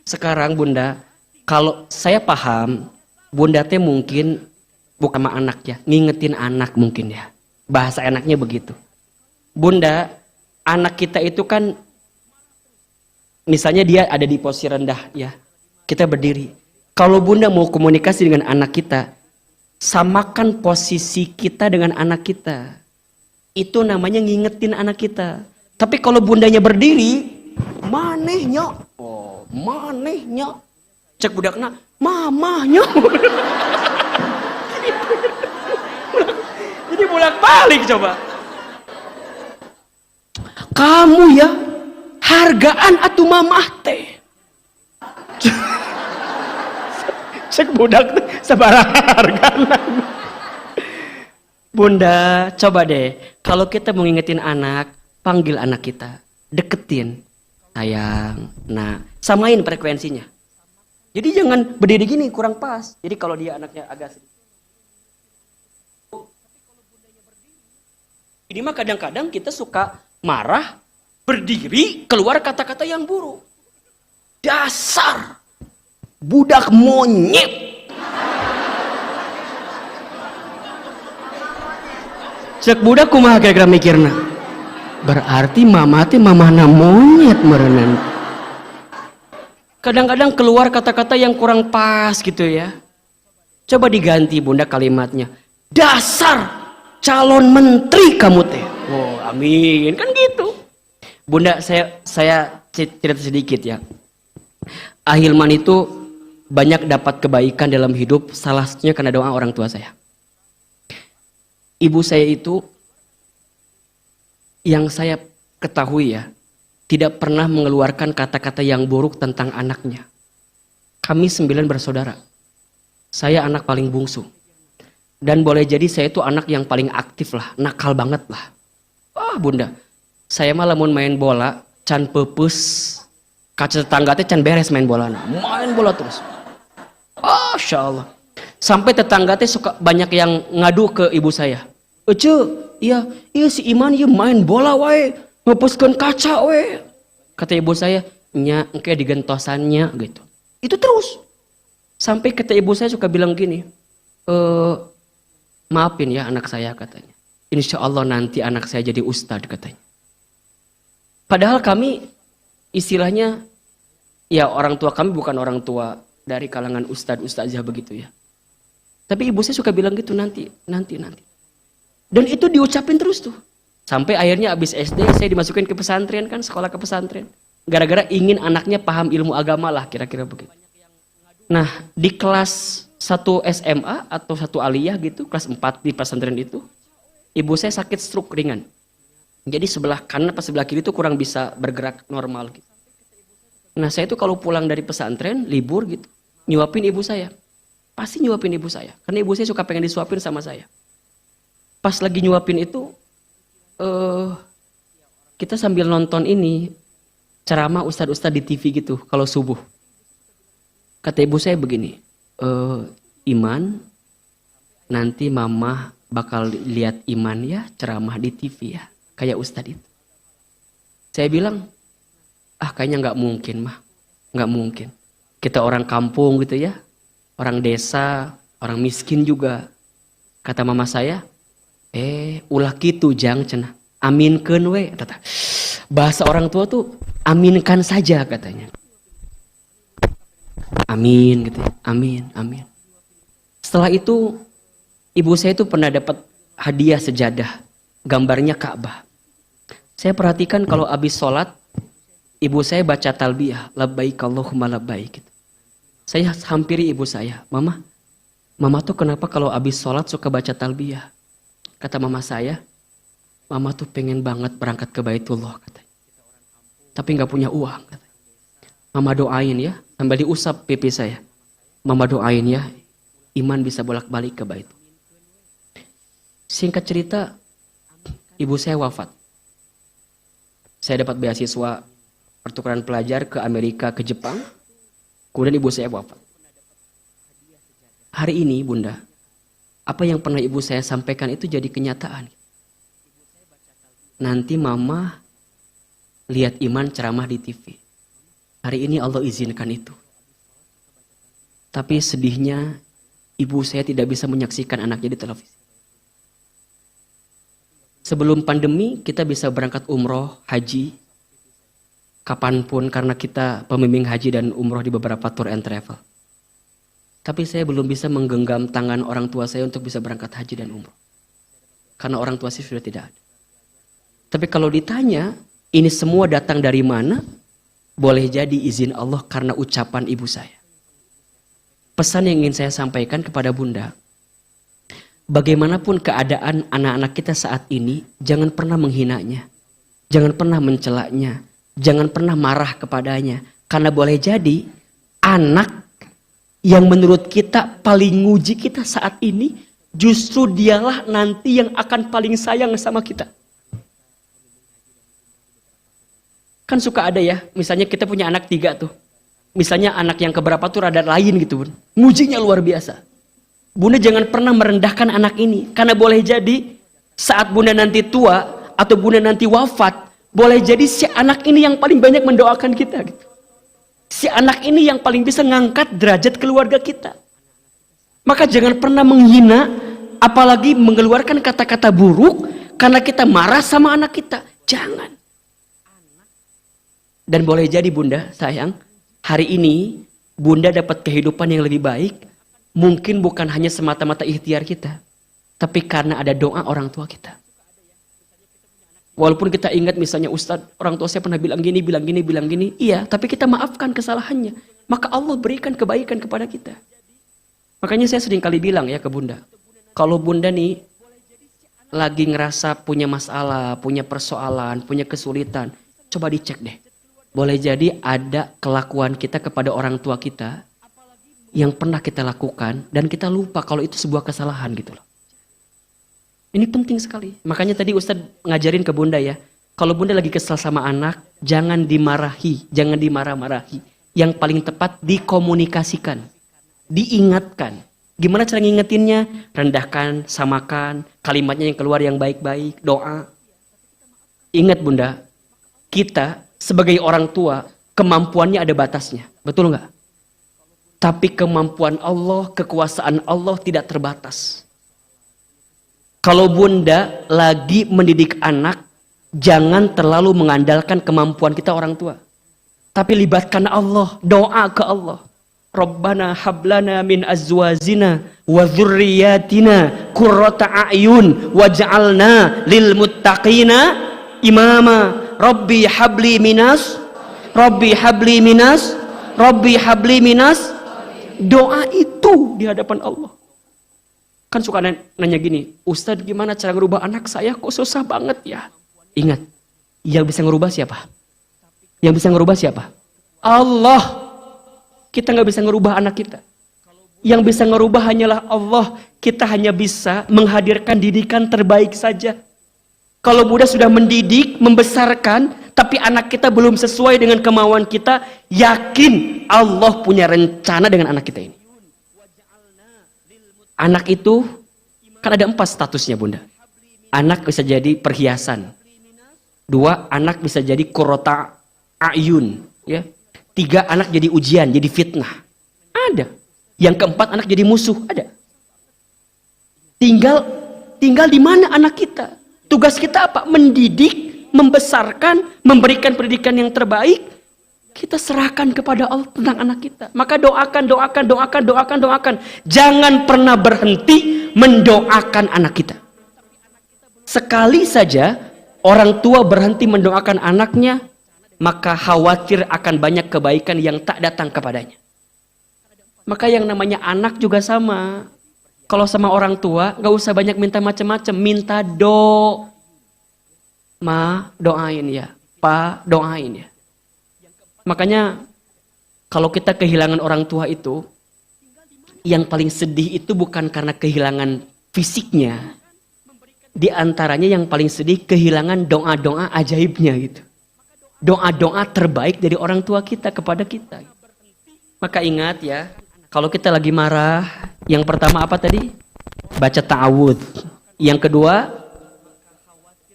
Sekarang bunda, kalau saya paham, bunda teh mungkin bukan sama anak ya, ngingetin anak mungkin ya. Bahasa enaknya begitu. Bunda, anak kita itu kan, misalnya dia ada di posisi rendah ya, kita berdiri. Kalau bunda mau komunikasi dengan anak kita, samakan posisi kita dengan anak kita. Itu namanya ngingetin anak kita. Tapi kalau bundanya berdiri, manehnya. Oh, manehnya. Cek budakna, mamahnya. Jadi bolak-balik coba. Kamu ya, hargaan atuh mamah teh. Cek budak sabaraha hargana. Bunda, coba deh, kalau kita mau ngingetin anak, panggil anak kita, deketin, sayang. Nah, samain frekuensinya. Jadi jangan berdiri gini, kurang pas. Jadi kalau dia anaknya agak sedikit. Ini mah kadang-kadang kita suka marah, berdiri, keluar kata-kata yang buruk. Dasar budak monyet. Cek budak kumaha kira-kira mikirna. Berarti mama teh mamahna monyet merenan. Kadang-kadang keluar kata-kata yang kurang pas gitu ya. Coba diganti bunda kalimatnya. Dasar calon menteri kamu teh. Oh, amin. Kan gitu. Bunda, saya cerita sedikit ya. Ahilman itu banyak dapat kebaikan dalam hidup, salah satunya karena doa orang tua saya. Ibu saya itu yang saya ketahui ya, tidak pernah mengeluarkan kata-kata yang buruk tentang anaknya. Kami 9 bersaudara. Saya anak paling bungsu. Dan boleh jadi saya itu anak yang paling aktif lah, nakal banget lah. Wah bunda, saya mah lamun main bola, can pepes, kaca tetangga teh can beres main bola. Main bola terus. Masya Allah. Sampai tetangga teh suka banyak yang ngadu ke ibu saya. Ece, iya si Iman ya main bola wae, ngepuskeun kaca wae. Kata ibu saya, nya engke digentosannya gitu. Itu terus. Sampai kata ibu saya suka bilang gini, maafin ya anak saya katanya. Insya Allah nanti anak saya jadi ustadz katanya. Padahal kami istilahnya, ya orang tua kami bukan orang tua dari kalangan ustadzah begitu ya. Tapi ibu saya suka bilang gitu nanti. Dan itu diucapin terus tuh. Sampai akhirnya abis SD saya dimasukin ke pesantren kan, sekolah ke pesantren. Gara-gara ingin anaknya paham ilmu agama lah kira-kira begitu. Nah di kelas 1 SMA atau 1 aliyah gitu, kelas 4 di pesantren itu, ibu saya sakit stroke ringan. Jadi sebelah kanan pas sebelah kiri itu kurang bisa bergerak normal gitu. Nah saya itu kalau pulang dari pesantren, libur gitu, nyuapin ibu saya. Pasti nyuapin ibu saya. Karena ibu saya suka pengen disuapin sama saya. Pas lagi nyuapin itu, kita sambil nonton ini, ceramah ustadz-ustadz di TV gitu, kalau subuh. Kata ibu saya begini, Iman, nanti mama bakal lihat Iman ya, ceramah di TV ya, kayak ustadz itu. Saya bilang, kayaknya nggak mungkin mah, nggak mungkin. Kita orang kampung gitu ya, orang desa, orang miskin juga. Kata mama saya, ulah gitu jang cenah, aminkeun we. Bahasa orang tua tuh aminkan saja katanya. Amin gitu ya. Amin. Setelah itu ibu saya itu pernah dapat hadiah sejadah, gambarnya Ka'bah. Saya perhatikan kalau habis sholat, ibu saya baca talbiyah, labbaik Allahumma labbaik gitu. Saya hampiri ibu saya, mama tuh kenapa kalau habis sholat suka baca talbiyah? Kata mama saya, mama tuh pengen banget berangkat ke Baitullah katanya. Tapi nggak punya uang katanya. Mama doain ya, sambil diusap pipi saya. Mama doain ya, Iman bisa bolak-balik ke Baitullah. Singkat cerita, ibu saya wafat. Saya dapat beasiswa pertukaran pelajar ke Amerika, ke Jepang. Kemudian ibu saya wafat. Hari ini bunda, apa yang pernah ibu saya sampaikan itu jadi kenyataan. Nanti mama lihat Iman ceramah di TV. Hari ini Allah izinkan itu. Tapi sedihnya ibu saya tidak bisa menyaksikan anaknya di televisi. Sebelum pandemi kita bisa berangkat umroh, haji, kapanpun karena kita pembimbing haji dan umroh di beberapa tour and travel. Tapi saya belum bisa menggenggam tangan orang tua saya untuk bisa berangkat haji dan umroh. Karena orang tua saya sudah tidak ada. Tapi kalau ditanya, ini semua datang dari mana? Boleh jadi izin Allah karena ucapan ibu saya. Pesan yang ingin saya sampaikan kepada Bunda, bagaimanapun keadaan anak-anak kita saat ini, jangan pernah menghinanya, jangan pernah mencelaknya, jangan pernah marah kepadanya. Karena boleh jadi anak yang menurut kita paling nguji kita saat ini, justru dialah nanti yang akan paling sayang sama kita. Kan suka ada ya, misalnya kita punya anak 3 tuh. Misalnya anak yang keberapa tuh rada lain gitu, Bun. Ngujinya luar biasa. Bunda jangan pernah merendahkan anak ini. Karena boleh jadi saat Bunda nanti tua atau Bunda nanti wafat, boleh jadi si anak ini yang paling banyak mendoakan kita gitu. Si anak ini yang paling bisa ngangkat derajat keluarga kita. Maka jangan pernah menghina, apalagi mengeluarkan kata-kata buruk karena kita marah sama anak kita. Jangan. Dan boleh jadi Bunda, sayang, hari ini Bunda dapat kehidupan yang lebih baik, mungkin bukan hanya semata-mata ikhtiar kita, tapi karena ada doa orang tua kita. Walaupun kita ingat misalnya Ustadz, orang tua saya pernah bilang gini, iya, tapi kita maafkan kesalahannya. Maka Allah berikan kebaikan kepada kita. Makanya saya sering kali bilang ya ke Bunda, kalau Bunda nih lagi ngerasa punya masalah, punya persoalan, punya kesulitan, coba dicek deh. Boleh jadi ada kelakuan kita kepada orang tua kita yang pernah kita lakukan dan kita lupa kalau itu sebuah kesalahan gitu loh. Ini penting sekali. Makanya tadi Ustadz ngajarin ke Bunda ya, kalau Bunda lagi kesal sama anak, jangan dimarahi, jangan dimarah-marahi. Yang paling tepat dikomunikasikan, diingatkan. Gimana cara ngingetinnya? Rendahkan, samakan, kalimatnya yang keluar yang baik-baik, doa. Ingat Bunda, kita sebagai orang tua, kemampuannya ada batasnya. Betul nggak? Tapi kemampuan Allah, kekuasaan Allah tidak terbatas. Kalau Bunda lagi mendidik anak, jangan terlalu mengandalkan kemampuan kita orang tua. Tapi libatkan Allah, doa ke Allah. Rabbana hablana min azwajina wa dzurriyyatina qurrata a'yun waj'alna lil muttaqina imama. Rabbi habli minas, Rabbi habli minas, Rabbi habli minas. Doa itu di hadapan Allah. Kan suka nanya gini, Ustadz gimana cara ngerubah anak saya kok susah banget ya? Ingat, yang bisa ngerubah siapa? Yang bisa ngerubah siapa? Allah. Kita nggak bisa ngerubah anak kita. Yang bisa ngerubah hanyalah Allah. Kita hanya bisa menghadirkan didikan terbaik saja. Kalau Bunda sudah mendidik, membesarkan, tapi anak kita belum sesuai dengan kemauan kita, yakin Allah punya rencana dengan anak kita ini. Anak itu, kan ada 4 statusnya Bunda. Anak bisa jadi perhiasan. 2, anak bisa jadi qurrata a'yun. Ya. 3, anak jadi ujian, jadi fitnah. Ada. Yang keempat, anak jadi musuh. Ada. Tinggal di mana anak kita? Tugas kita apa? Mendidik, membesarkan, memberikan pendidikan yang terbaik. Kita serahkan kepada Allah tentang anak kita. Maka doakan. Jangan pernah berhenti mendoakan anak kita. Sekali saja orang tua berhenti mendoakan anaknya, maka khawatir akan banyak kebaikan yang tak datang kepadanya. Maka yang namanya anak juga sama. Kalau sama orang tua, gak usah banyak minta macam-macam. Minta Ma, doain ya. Pa, doain ya. Makanya, kalau kita kehilangan orang tua itu, yang paling sedih itu bukan karena kehilangan fisiknya. Di antaranya yang paling sedih, kehilangan doa-doa ajaibnya gitu. Doa-doa terbaik dari orang tua kita kepada kita. Maka ingat ya, kalau kita lagi marah, yang pertama apa tadi? Baca ta'awudz. Yang kedua,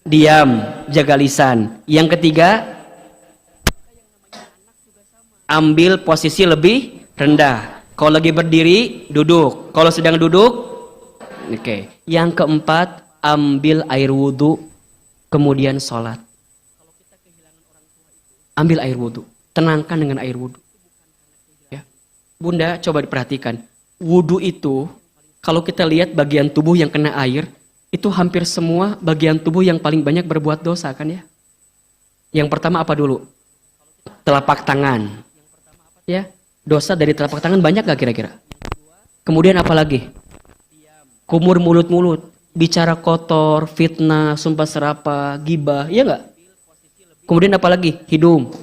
diam, jaga lisan. Yang ketiga, ambil posisi lebih rendah. Kalau lagi berdiri, duduk. Kalau sedang duduk, oke. Yang keempat, ambil air wudhu, kemudian sholat. Ambil air wudhu, tenangkan dengan air wudhu. Ya. Bunda, coba diperhatikan. Wudhu itu, kalau kita lihat bagian tubuh yang kena air, itu hampir semua bagian tubuh yang paling banyak berbuat dosa kan ya. Yang pertama apa dulu? Telapak tangan. Ya, dosa dari telapak tangan banyak gak kira-kira? Kemudian apa lagi? Kumur mulut-mulut, bicara kotor, fitnah, sumpah serapah, gibah, iya gak? Kemudian apa lagi? Hidung.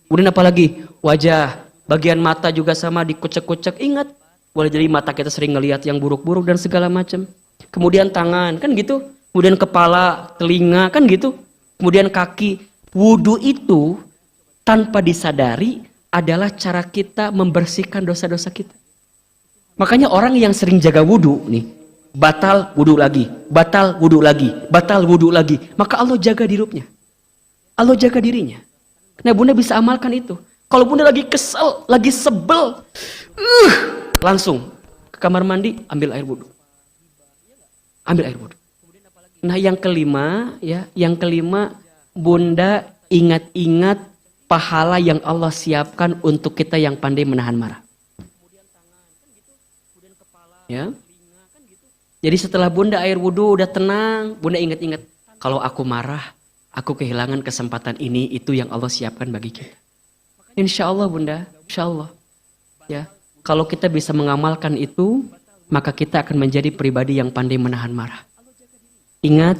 Kemudian apa lagi? Wajah. Bagian mata juga sama, dikucek-kucek. Ingat, boleh jadi mata kita sering ngelihat yang buruk-buruk dan segala macam. Kemudian tangan, kan gitu. Kemudian kepala, telinga, kan gitu. Kemudian kaki. Wudu itu tanpa disadari adalah cara kita membersihkan dosa-dosa kita. Makanya orang yang sering jaga wudu nih, batal wudu lagi, batal wudu lagi, batal wudu lagi. Maka Allah jaga dirupnya. Allah jaga dirinya. Nah bunda bisa amalkan itu. Kalau bunda lagi kesel, lagi sebel, langsung ke kamar mandi, ambil air wudhu. Ambil air wudhu. Nah yang kelima, ya, yang kelima, bunda ingat-ingat pahala yang Allah siapkan untuk kita yang pandai menahan marah. Ya. Jadi setelah bunda air wudhu udah tenang, bunda ingat-ingat, kalau aku marah, aku kehilangan kesempatan ini, itu yang Allah siapkan bagi kita. Insya Allah bunda, insya Allah. Ya, kalau kita bisa mengamalkan itu, maka kita akan menjadi pribadi yang pandai menahan marah. Ingat,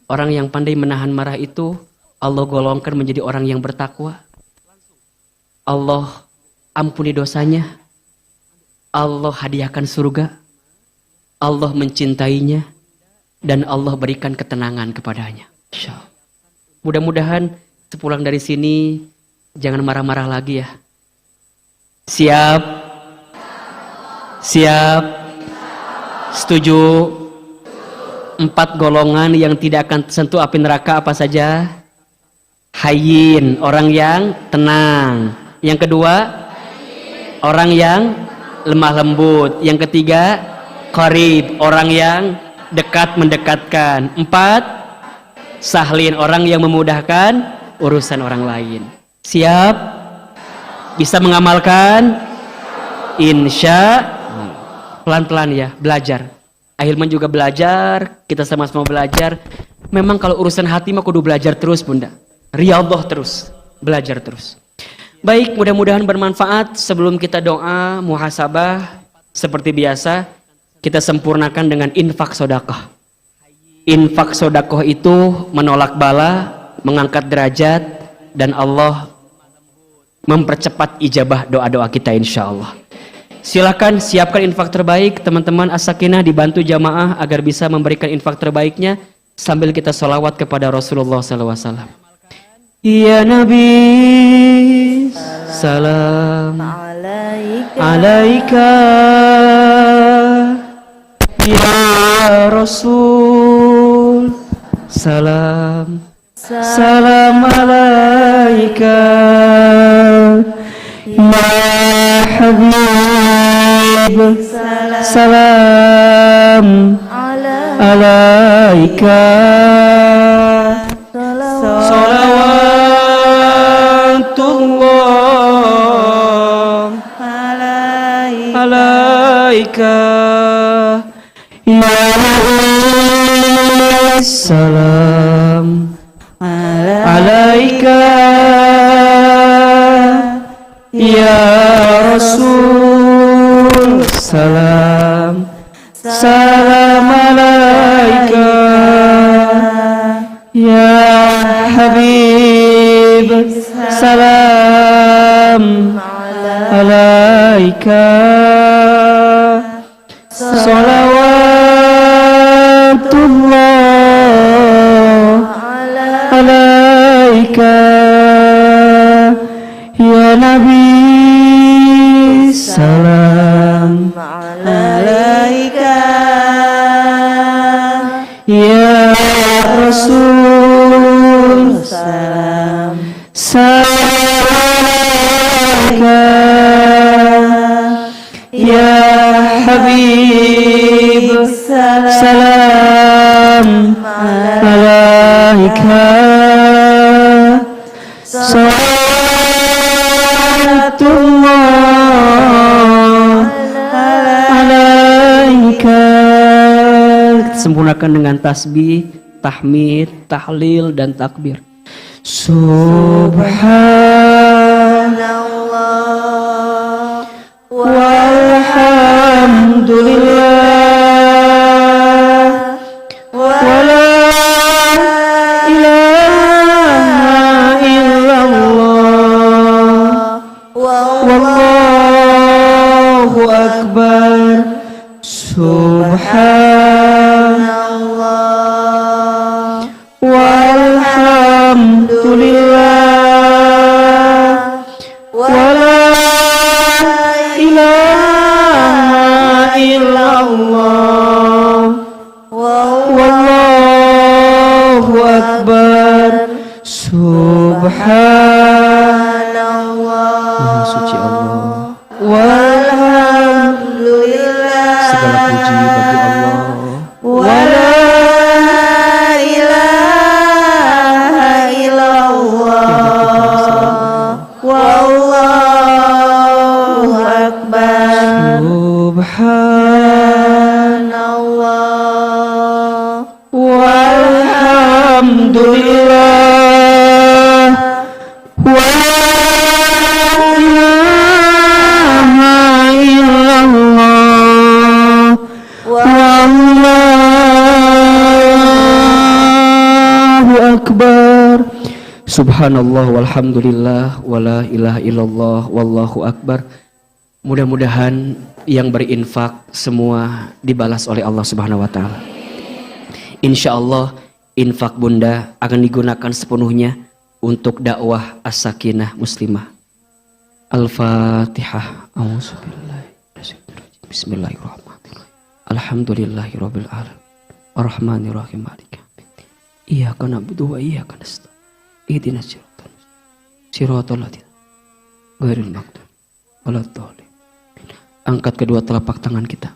orang yang pandai menahan marah itu, Allah golongkan menjadi orang yang bertakwa. Allah ampuni dosanya. Allah hadiahkan surga. Allah mencintainya. Dan Allah berikan ketenangan kepadanya. Insya Allah. Mudah-mudahan sepulang dari sini, jangan marah-marah lagi ya. Siap? Siap? Setuju? 4 golongan yang tidak akan tersentuh api neraka apa saja? Hayyin, orang yang tenang. Yang kedua, orang yang lemah lembut. Yang ketiga, qarib, orang yang dekat mendekatkan. 4, sahlin, orang yang memudahkan urusan orang lain. Siap? Bisa mengamalkan? Insya pelan-pelan ya, belajar. Ahilman juga belajar, kita sama-sama belajar. Memang kalau urusan hati mah kudu belajar terus bunda. Riyadhah terus, belajar terus. Baik, mudah-mudahan bermanfaat. Sebelum kita doa, muhasabah, seperti biasa, kita sempurnakan dengan infak sedekah. Infak sedekah itu menolak bala, mengangkat derajat, dan Allah mempercepat ijabah doa-doa kita insya Allah. Silakan siapkan infak terbaik, teman-teman as-sakinah dibantu jamaah agar bisa memberikan infak terbaiknya sambil kita sholawat kepada Rasulullah SAW. Ya Nabi, salam alaika, ya Rasul, salam alaika, ya Habib, salam alaika, salawatullah alaika, ya Nabi, salam alaika, ya Rasul, salam alaika, ya Habib, salam alaika, salawatullah alaika, ya Nabi, salam alaika, ya Rasul, salam alaika, ya Habib, salam alaika, salawatullah alaika. Sempurnakan sempurnakan dengan tasbih, tahmid, tahlil, dan takbir. Subhanallah walhamdulillah wala ilaha illallah wallahu akbar. Subhanallah walhamdulillah wala ilaha illallah wallahu akbar. Subhanallah, Maha suci Allah, walhamdulillah, segala puji bagi Allah, wala ilaha illallah wallahu akbar. Subhanallah walhamdulillah wala ilaha illallah wallahu akbar. Subhanallah walhamdulillah wala ilaha illallah wallahu akbar. Mudah-mudahan yang berinfak semua dibalas oleh Allah Subhanahu wa taala. Insyaallah infak Bunda akan digunakan sepenuhnya untuk dakwah as-sakinah muslimah. Al-Fatihah. Bismillahirrahmanirrahim. Alhamdulillahirabbil alamin. Arrahmanirrahim. Maliki yaumiddin. Iyyaka na'budu wa iyyaka nasta'in. Ihdinas siratal ladzina ghairil maghdubi waladdallin. Angkat kedua telapak tangan kita.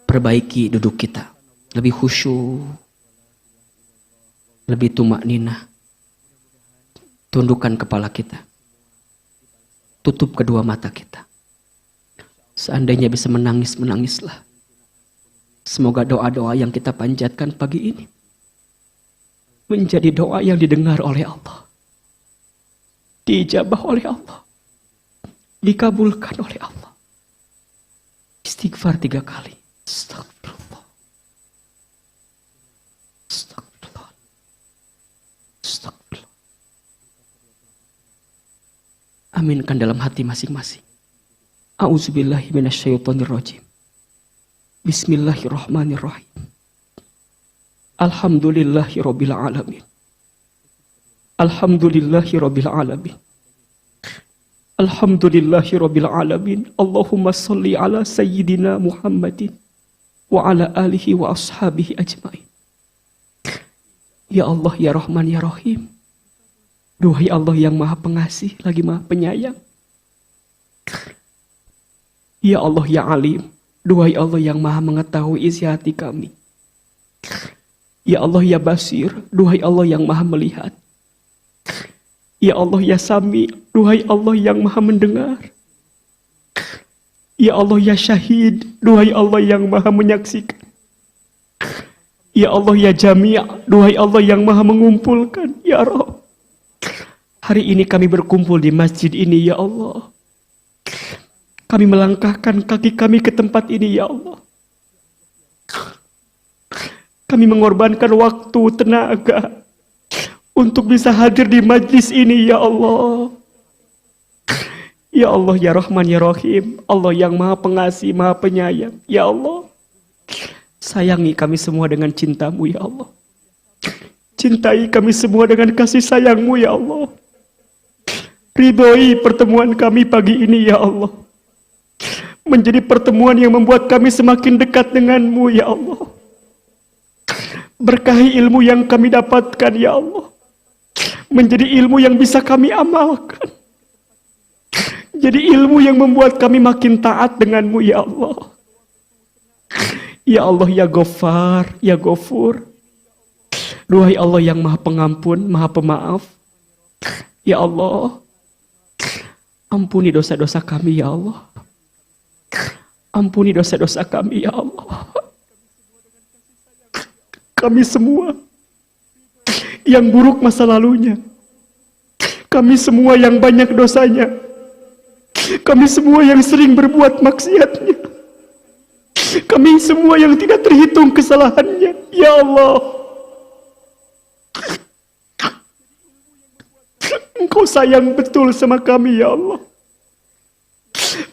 Perbaiki duduk kita. Lebih khusyuk, lebih tumakninah. Tundukkan kepala kita. Tutup kedua mata kita. Seandainya bisa menangis, menangislah. Semoga doa-doa yang kita panjatkan pagi ini menjadi doa yang didengar oleh Allah, diijabah oleh Allah, dikabulkan oleh Allah. Istighfar 3 kali. Astagfirullah. Astagfirullah. Astagfirullah. Aminkan dalam hati masing-masing. A'udzubillahi minasyaitonirrajim. Bismillahirrahmanirrahim. Alhamdulillahirabbil alamin. Alhamdulillahirabbil alamin. Alhamdulillahirabbil alamin. Allahumma shalli ala sayyidina Muhammadin wa ala alihi wa ashabihi ajmain. Ya Allah, ya Rahman, ya Rahim. Duhai Allah yang Maha Pengasih lagi Maha Penyayang. Ya Allah, ya Alim. Duhai Allah yang Maha mengetahui isi hati kami. Ya Allah, ya Basir. Duhai Allah yang Maha melihat. Ya Allah, ya Sami. Duhai Allah yang Maha mendengar. Ya Allah, ya Syahid. Duhai Allah yang Maha menyaksikan. Ya Allah, ya Jami'. Duhai Allah yang Maha mengumpulkan. Ya Rabb, hari ini kami berkumpul di masjid ini, ya Allah. Kami melangkahkan kaki kami ke tempat ini, ya Allah. Kami mengorbankan waktu, tenaga untuk bisa hadir di majlis ini, ya Allah. Ya Allah, ya Rahman, ya Rahim. Allah yang Maha Pengasih, Maha Penyayang. Ya Allah, sayangi kami semua dengan cinta-Mu, ya Allah. Cintai kami semua dengan kasih sayang-Mu, ya Allah. Ridhoi pertemuan kami pagi ini, ya Allah. Menjadi pertemuan yang membuat kami semakin dekat dengan-Mu, ya Allah. Berkahi ilmu yang kami dapatkan, ya Allah. Menjadi ilmu yang bisa kami amalkan. Jadi ilmu yang membuat kami makin taat dengan-Mu, ya Allah. Ya Allah, ya Ghaffar, ya Ghafur. Duhai Allah yang Maha Pengampun, Maha Pemaaf. Ya Allah, ampuni dosa-dosa kami, ya Allah. Ampuni dosa-dosa kami, ya Allah. kami semua yang buruk masa lalunya, kami semua yang banyak dosanya, kami semua yang sering berbuat maksiatnya, kami semua yang tidak terhitung kesalahannya. Ya Allah, Engkau sayang betul sama kami, ya Allah.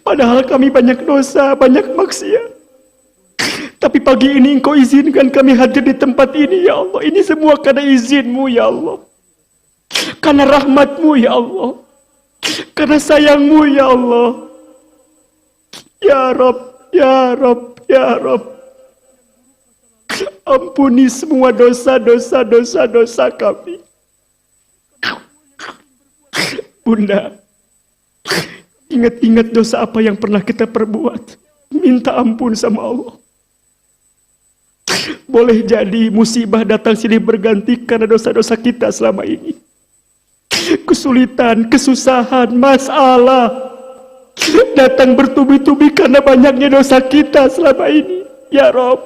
Padahal kami banyak dosa, banyak maksiat. Tapi pagi ini Engkau izinkan kami hadir di tempat ini, ya Allah. Ini semua karena izin-Mu, ya Allah. Karena rahmat-Mu, ya Allah. Karena sayang-Mu, ya Allah. Ya Rabb, ya Rabb, ya Rabb. Ampuni semua dosa kami. Bunda, ingat-ingat dosa apa yang pernah kita perbuat. Minta ampun sama Allah. Boleh jadi musibah datang silih berganti karena dosa-dosa kita selama ini. Kesulitan, kesusahan, masalah datang bertubi-tubi karena banyaknya dosa kita selama ini. Ya Rabb,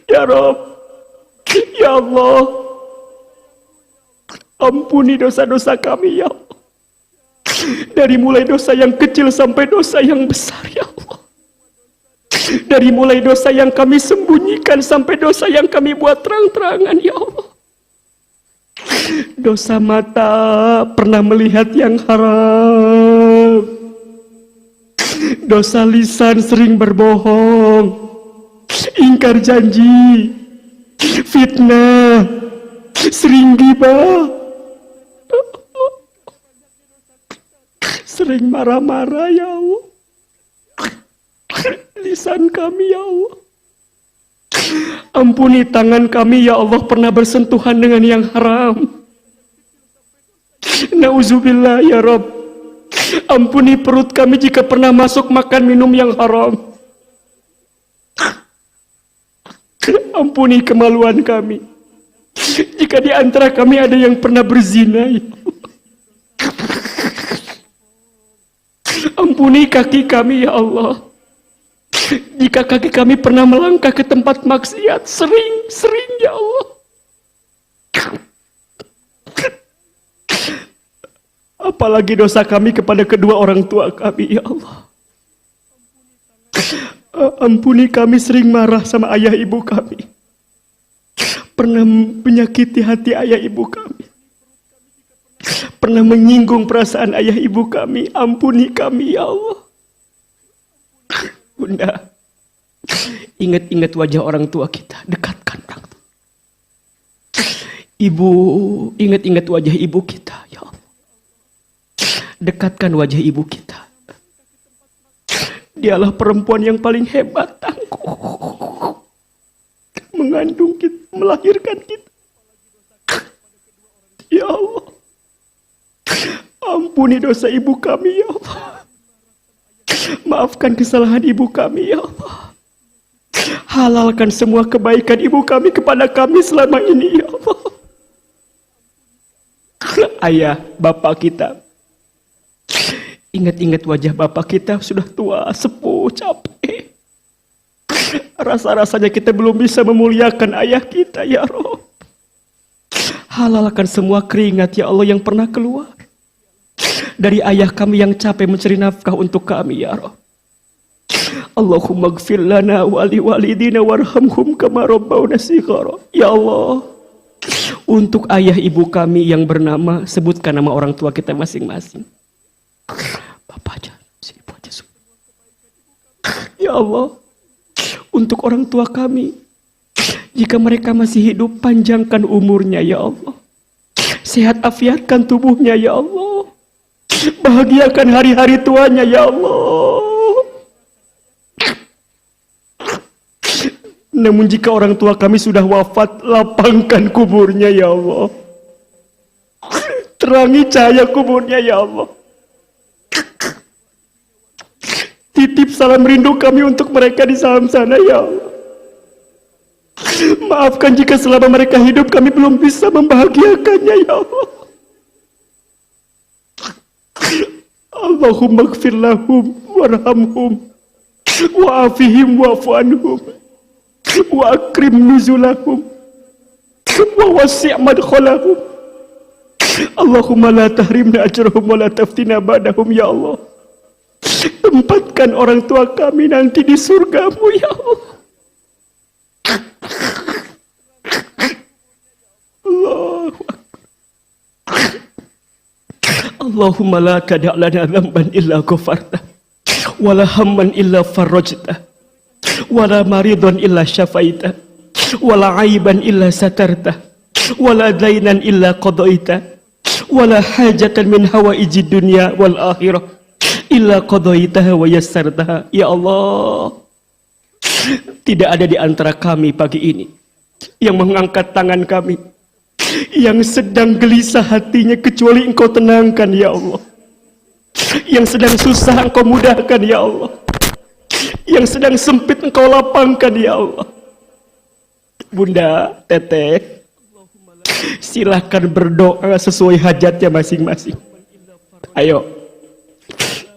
ya Rabb, ya Allah, ampuni dosa-dosa kami, ya Allah. Dari mulai dosa yang kecil sampai dosa yang besar, ya Allah. Dari mulai dosa yang kami sembunyikan sampai dosa yang kami buat terang-terangan, ya Allah. Dosa mata pernah melihat yang haram. Dosa lisan sering berbohong, ingkar janji, fitnah, sering gibah, sering marah-marah, ya Allah. Lisan kami, ya Allah. Ampuni tangan kami, ya Allah, pernah bersentuhan dengan yang haram. Nauzubillah, ya Rabb. Ampuni perut kami jika pernah masuk makan minum yang haram. Ampuni kemaluan kami jika di antara kami ada yang pernah berzina, ya Allah. Ampuni kaki kami, ya Allah, jika kaki kami pernah melangkah ke tempat maksiat, sering, ya Allah. Apalagi dosa kami kepada kedua orang tua kami, ya Allah. Ampuni kami sering marah sama ayah ibu kami, pernah menyakiti hati ayah ibu kami, pernah menyinggung perasaan ayah ibu kami. Ampuni kami, ya Allah. Bunda, ingat-ingat wajah orang tua kita, dekatkan orang tua. Ibu, ingat-ingat wajah ibu kita, ya Allah. Dekatkan wajah ibu kita. Dialah perempuan yang paling hebat, tangguh, mengandung kita, melahirkan kita. Ya Allah, ampuni dosa ibu kami, ya Allah. Maafkan kesalahan ibu kami, ya Allah. Halalkan semua kebaikan ibu kami kepada kami selama ini, ya Allah. Ayah, bapak kita, ingat-ingat wajah bapak kita sudah tua, sepuh, capek. Rasa-rasanya kita belum bisa memuliakan ayah kita, ya Rabb. Halalkan semua keringat, ya Allah, yang pernah keluar dari ayah kami yang capek mencari nafkah untuk kami, ya Rabb. Allahumma gfir lana wali walidina warhamhum kama rabbawna shighara. Ya Allah, untuk ayah ibu kami yang bernama, sebutkan nama orang tua kita masing-masing. Bapak aja, ibu aja. Ya Allah, untuk orang tua kami, jika mereka masih hidup, panjangkan umurnya, ya Allah. Sehat afiatkan tubuhnya, ya Allah. Bahagiakan hari-hari tuanya, ya Allah. Namun jika orang tua kami sudah wafat, lapangkan kuburnya, ya Allah. Terangi cahaya kuburnya, ya Allah. Titip salam rindu kami untuk mereka di salam sana, ya Allah. Maafkan jika selama mereka hidup kami belum bisa membahagiakannya, ya Allah. Allahumma gfir lahum warhamhum wa'afihim wa'fu anhum wa akrim nuzulahum wa wasi' madkhalahum. Allahumma la tahrimna ajrahum wa la taftina ba'dahum ya Allah. Tempatkan orang tua kami nanti di surgamu ya Allah. Allahu Akbar. Allahumma la tada' lana dhanban illa ghafarta wala hamman illa farajta wala maridan illa syafaita wala aiban illa satarta wala dainan illa qadaita wala hajatan min hawaijid dunya wal akhirah illa qadaitaha wa yassartaha. Ya Allah, tidak ada di antara kami pagi ini yang mengangkat tangan kami yang sedang gelisah hatinya kecuali Engkau tenangkan ya Allah. Yang sedang susah Engkau mudahkan ya Allah. Yang sedang sempit Engkau lapangkan ya Allah. Bunda, Teteh, silahkan berdoa sesuai hajatnya masing-masing. Ayo,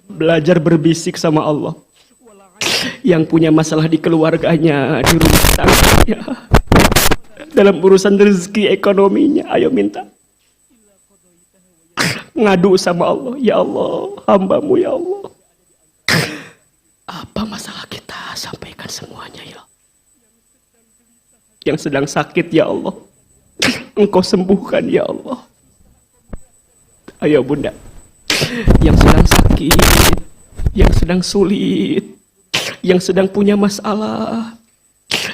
belajar berbisik sama Allah. Yang punya masalah di keluarganya, di rumah tangganya, dalam urusan rezeki ekonominya, ayo minta. Ngadu sama Allah, ya Allah, hambamu ya Allah. Apa masalah kita, sampaikan semuanya ya. Yang sedang sakit ya Allah, Engkau sembuhkan ya Allah. Ayo bunda, yang sedang sakit, yang sedang sulit, yang sedang punya masalah,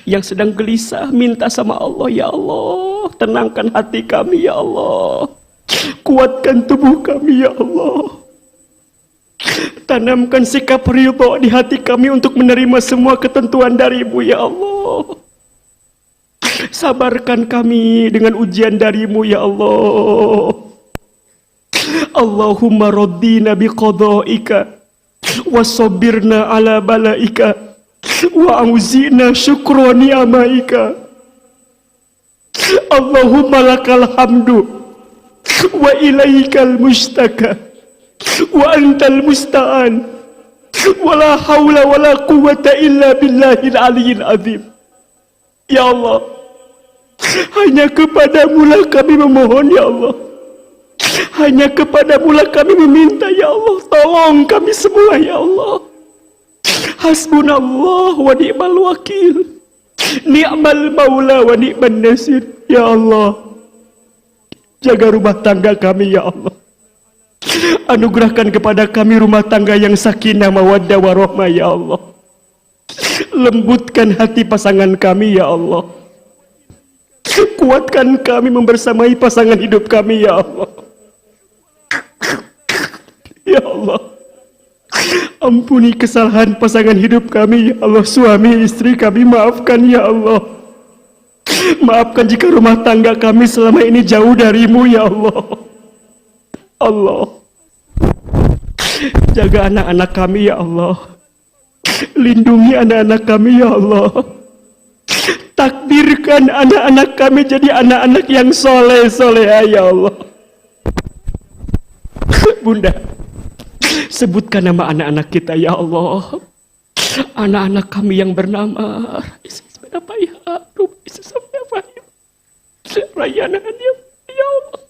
yang sedang gelisah, minta sama Allah, ya Allah, tenangkan hati kami ya Allah, kuatkan tubuh kami ya Allah, tanamkan sikap ridha di hati kami untuk menerima semua ketentuan darimu ya Allah, sabarkan kami dengan ujian darimu ya Allah. Allahumma raddina biqada'ika wasobirna ala balaika wa auzina syukra ni'amaika. Allahumma lakal hamdu wa ilaikal mustaka wa antal musta'an wa la hawla wa la quwwata illa billahil aliyyil azim. Ya Allah, hanya kepadamu lah kami memohon ya Allah, hanya kepadamu lah kami meminta ya Allah. Tolong kami semua ya Allah. Hasbunallah wa ni'mal wakil, ni'mal maula wa ni'man nasir. Ya Allah, jaga rumah tangga kami ya Allah. Anugerahkan kepada kami rumah tangga yang sakinah mawaddah warahmah ya Allah. Lembutkan hati pasangan kami ya Allah. Kuatkan kami membersamai pasangan hidup kami ya Allah. Ya Allah, ampuni kesalahan pasangan hidup kami ya Allah. Suami istri kami maafkan ya Allah. Maafkan jika rumah tangga kami selama ini jauh darimu ya Allah. Allah, jaga anak-anak kami ya Allah. Lindungi anak-anak kami ya Allah. Takdirkan anak-anak kami jadi anak-anak yang soleh-soleh ya Allah. Bunda, sebutkan nama anak-anak kita ya Allah. Anak-anak kami yang bernama Rayana ya Allah.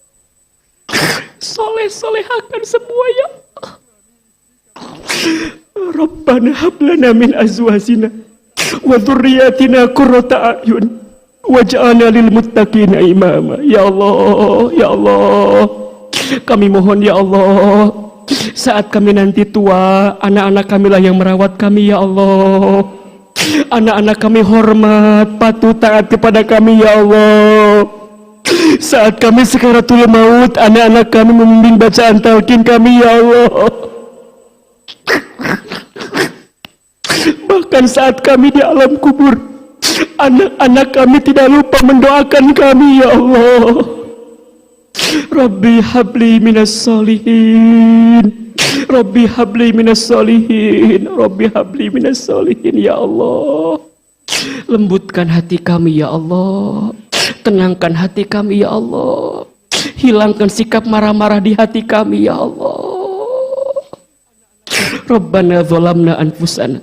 Soleh-solehakan semua ya Allah. Rabbana hablana min azwajina wa dzurriyyatina qurrata a'yun waj'alna lil muttaqina imama. Ya Allah, ya Allah, kami mohon ya Allah, saat kami nanti tua, anak-anak kami lah yang merawat kami ya Allah. Anak-anak kami hormat, patuh, taat kepada kami ya Allah. Saat kami sekaratul maut, anak-anak kami membimbing bacaan talqin kami ya Allah. Bahkan saat kami di alam kubur, anak-anak kami tidak lupa mendoakan kami ya Allah. Rabbi habli minas solihin, Rabbi habli minas solihin, Rabbi habli minas solihin. Ya Allah, lembutkan hati kami ya Allah, tenangkan hati kami ya Allah, hilangkan sikap marah-marah di hati kami ya Allah. Rabbana zalamna anfusana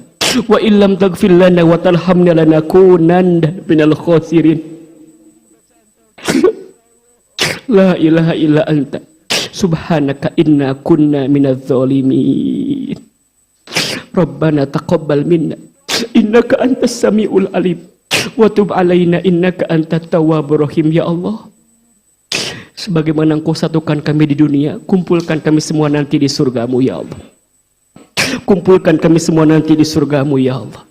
wa illam taghfir lana wa tarhamna lanakunanna minal khasirin. La ilaha illa anta subhanaka inna kunna minadz zalimin. Rabbana taqabbal minna innaka antas samiul alim wa tub alaina innaka antat tawwabur rahim. Ya Allah, sebagaimana Engkau satukan kami di dunia, kumpulkan kami semua nanti di surgamu ya Allah. Kumpulkan kami semua nanti di surgamu ya Allah.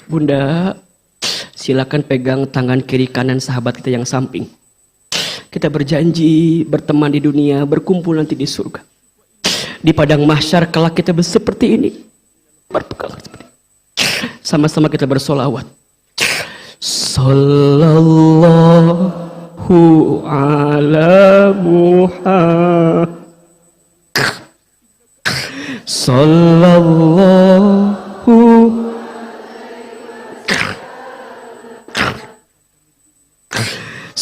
Bunda, silakan pegang tangan kiri kanan sahabat kita yang samping. Kita berjanji berteman di dunia, berkumpul nanti di surga. Di padang mahsyar kelak kita seperti ini, berpegang seperti ini. Sama-sama kita bersolawat. Sallallahu ala Muhammad. Sallallahu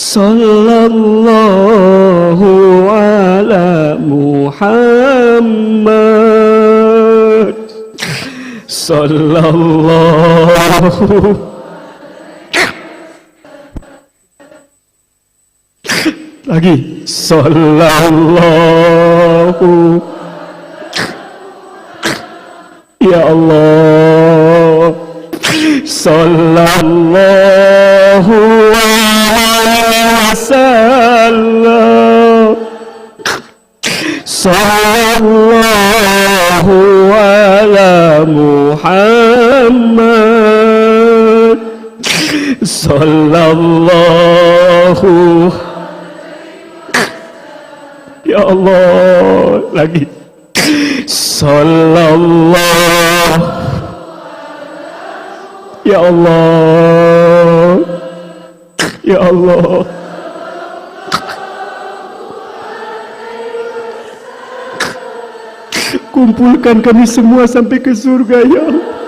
Sallallahu ala Muhammad. Sallallahu lagi. Sallallahu. Ya Allah. Sallallahu wasallam. Sallallahu ala Muhammad. Sallallahu. Ya Allah, lagi. Sallallahu. Ya Allah. Ya Allah. Kumpulkan kami semua sampai ke surga ya Allah.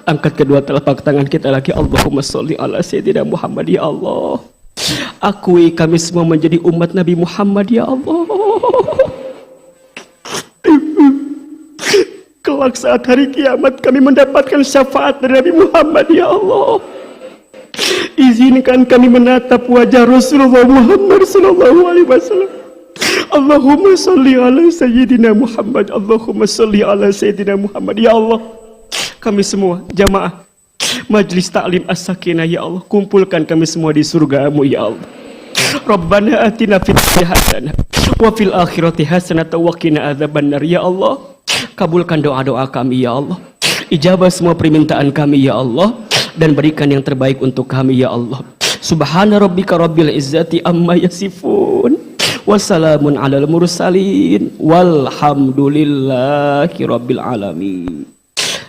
Angkat kedua telapak tangan kita lagi. Allahumma sholli ala sayyidina Muhammad ya Allah. Akui kami semua menjadi umat Nabi Muhammad ya Allah. Kelak saat hari kiamat kami mendapatkan syafaat dari Nabi Muhammad ya Allah. Izinkan kami menatap wajah Rasulullah Muhammad sallallahu alaihi wasallam. Allahumma sholli ala sayyidina Muhammad. Allahumma sholli ala sayyidina Muhammad ya Allah. Kami semua jamaah Majlis Ta'lim As-Sakinah ya Allah, kumpulkan kami semua di surga-Mu ya Allah. Rabbana atina fid dunya hasanah wa fil akhirati hasanah wa qina adzabannar ya Allah. Kabulkan doa-doa kami ya Allah. Ijabah semua permintaan kami ya Allah, dan berikan yang terbaik untuk kami ya Allah. Subhana rabbika rabbil izzati amma yasifun. Wassalamun alal mursalin. Walhamdulillahi rabbil alamin.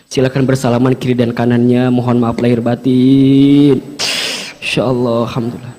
Silakan bersalaman kiri dan kanannya. Mohon maaf lahir batin. Insyaallah. Alhamdulillah.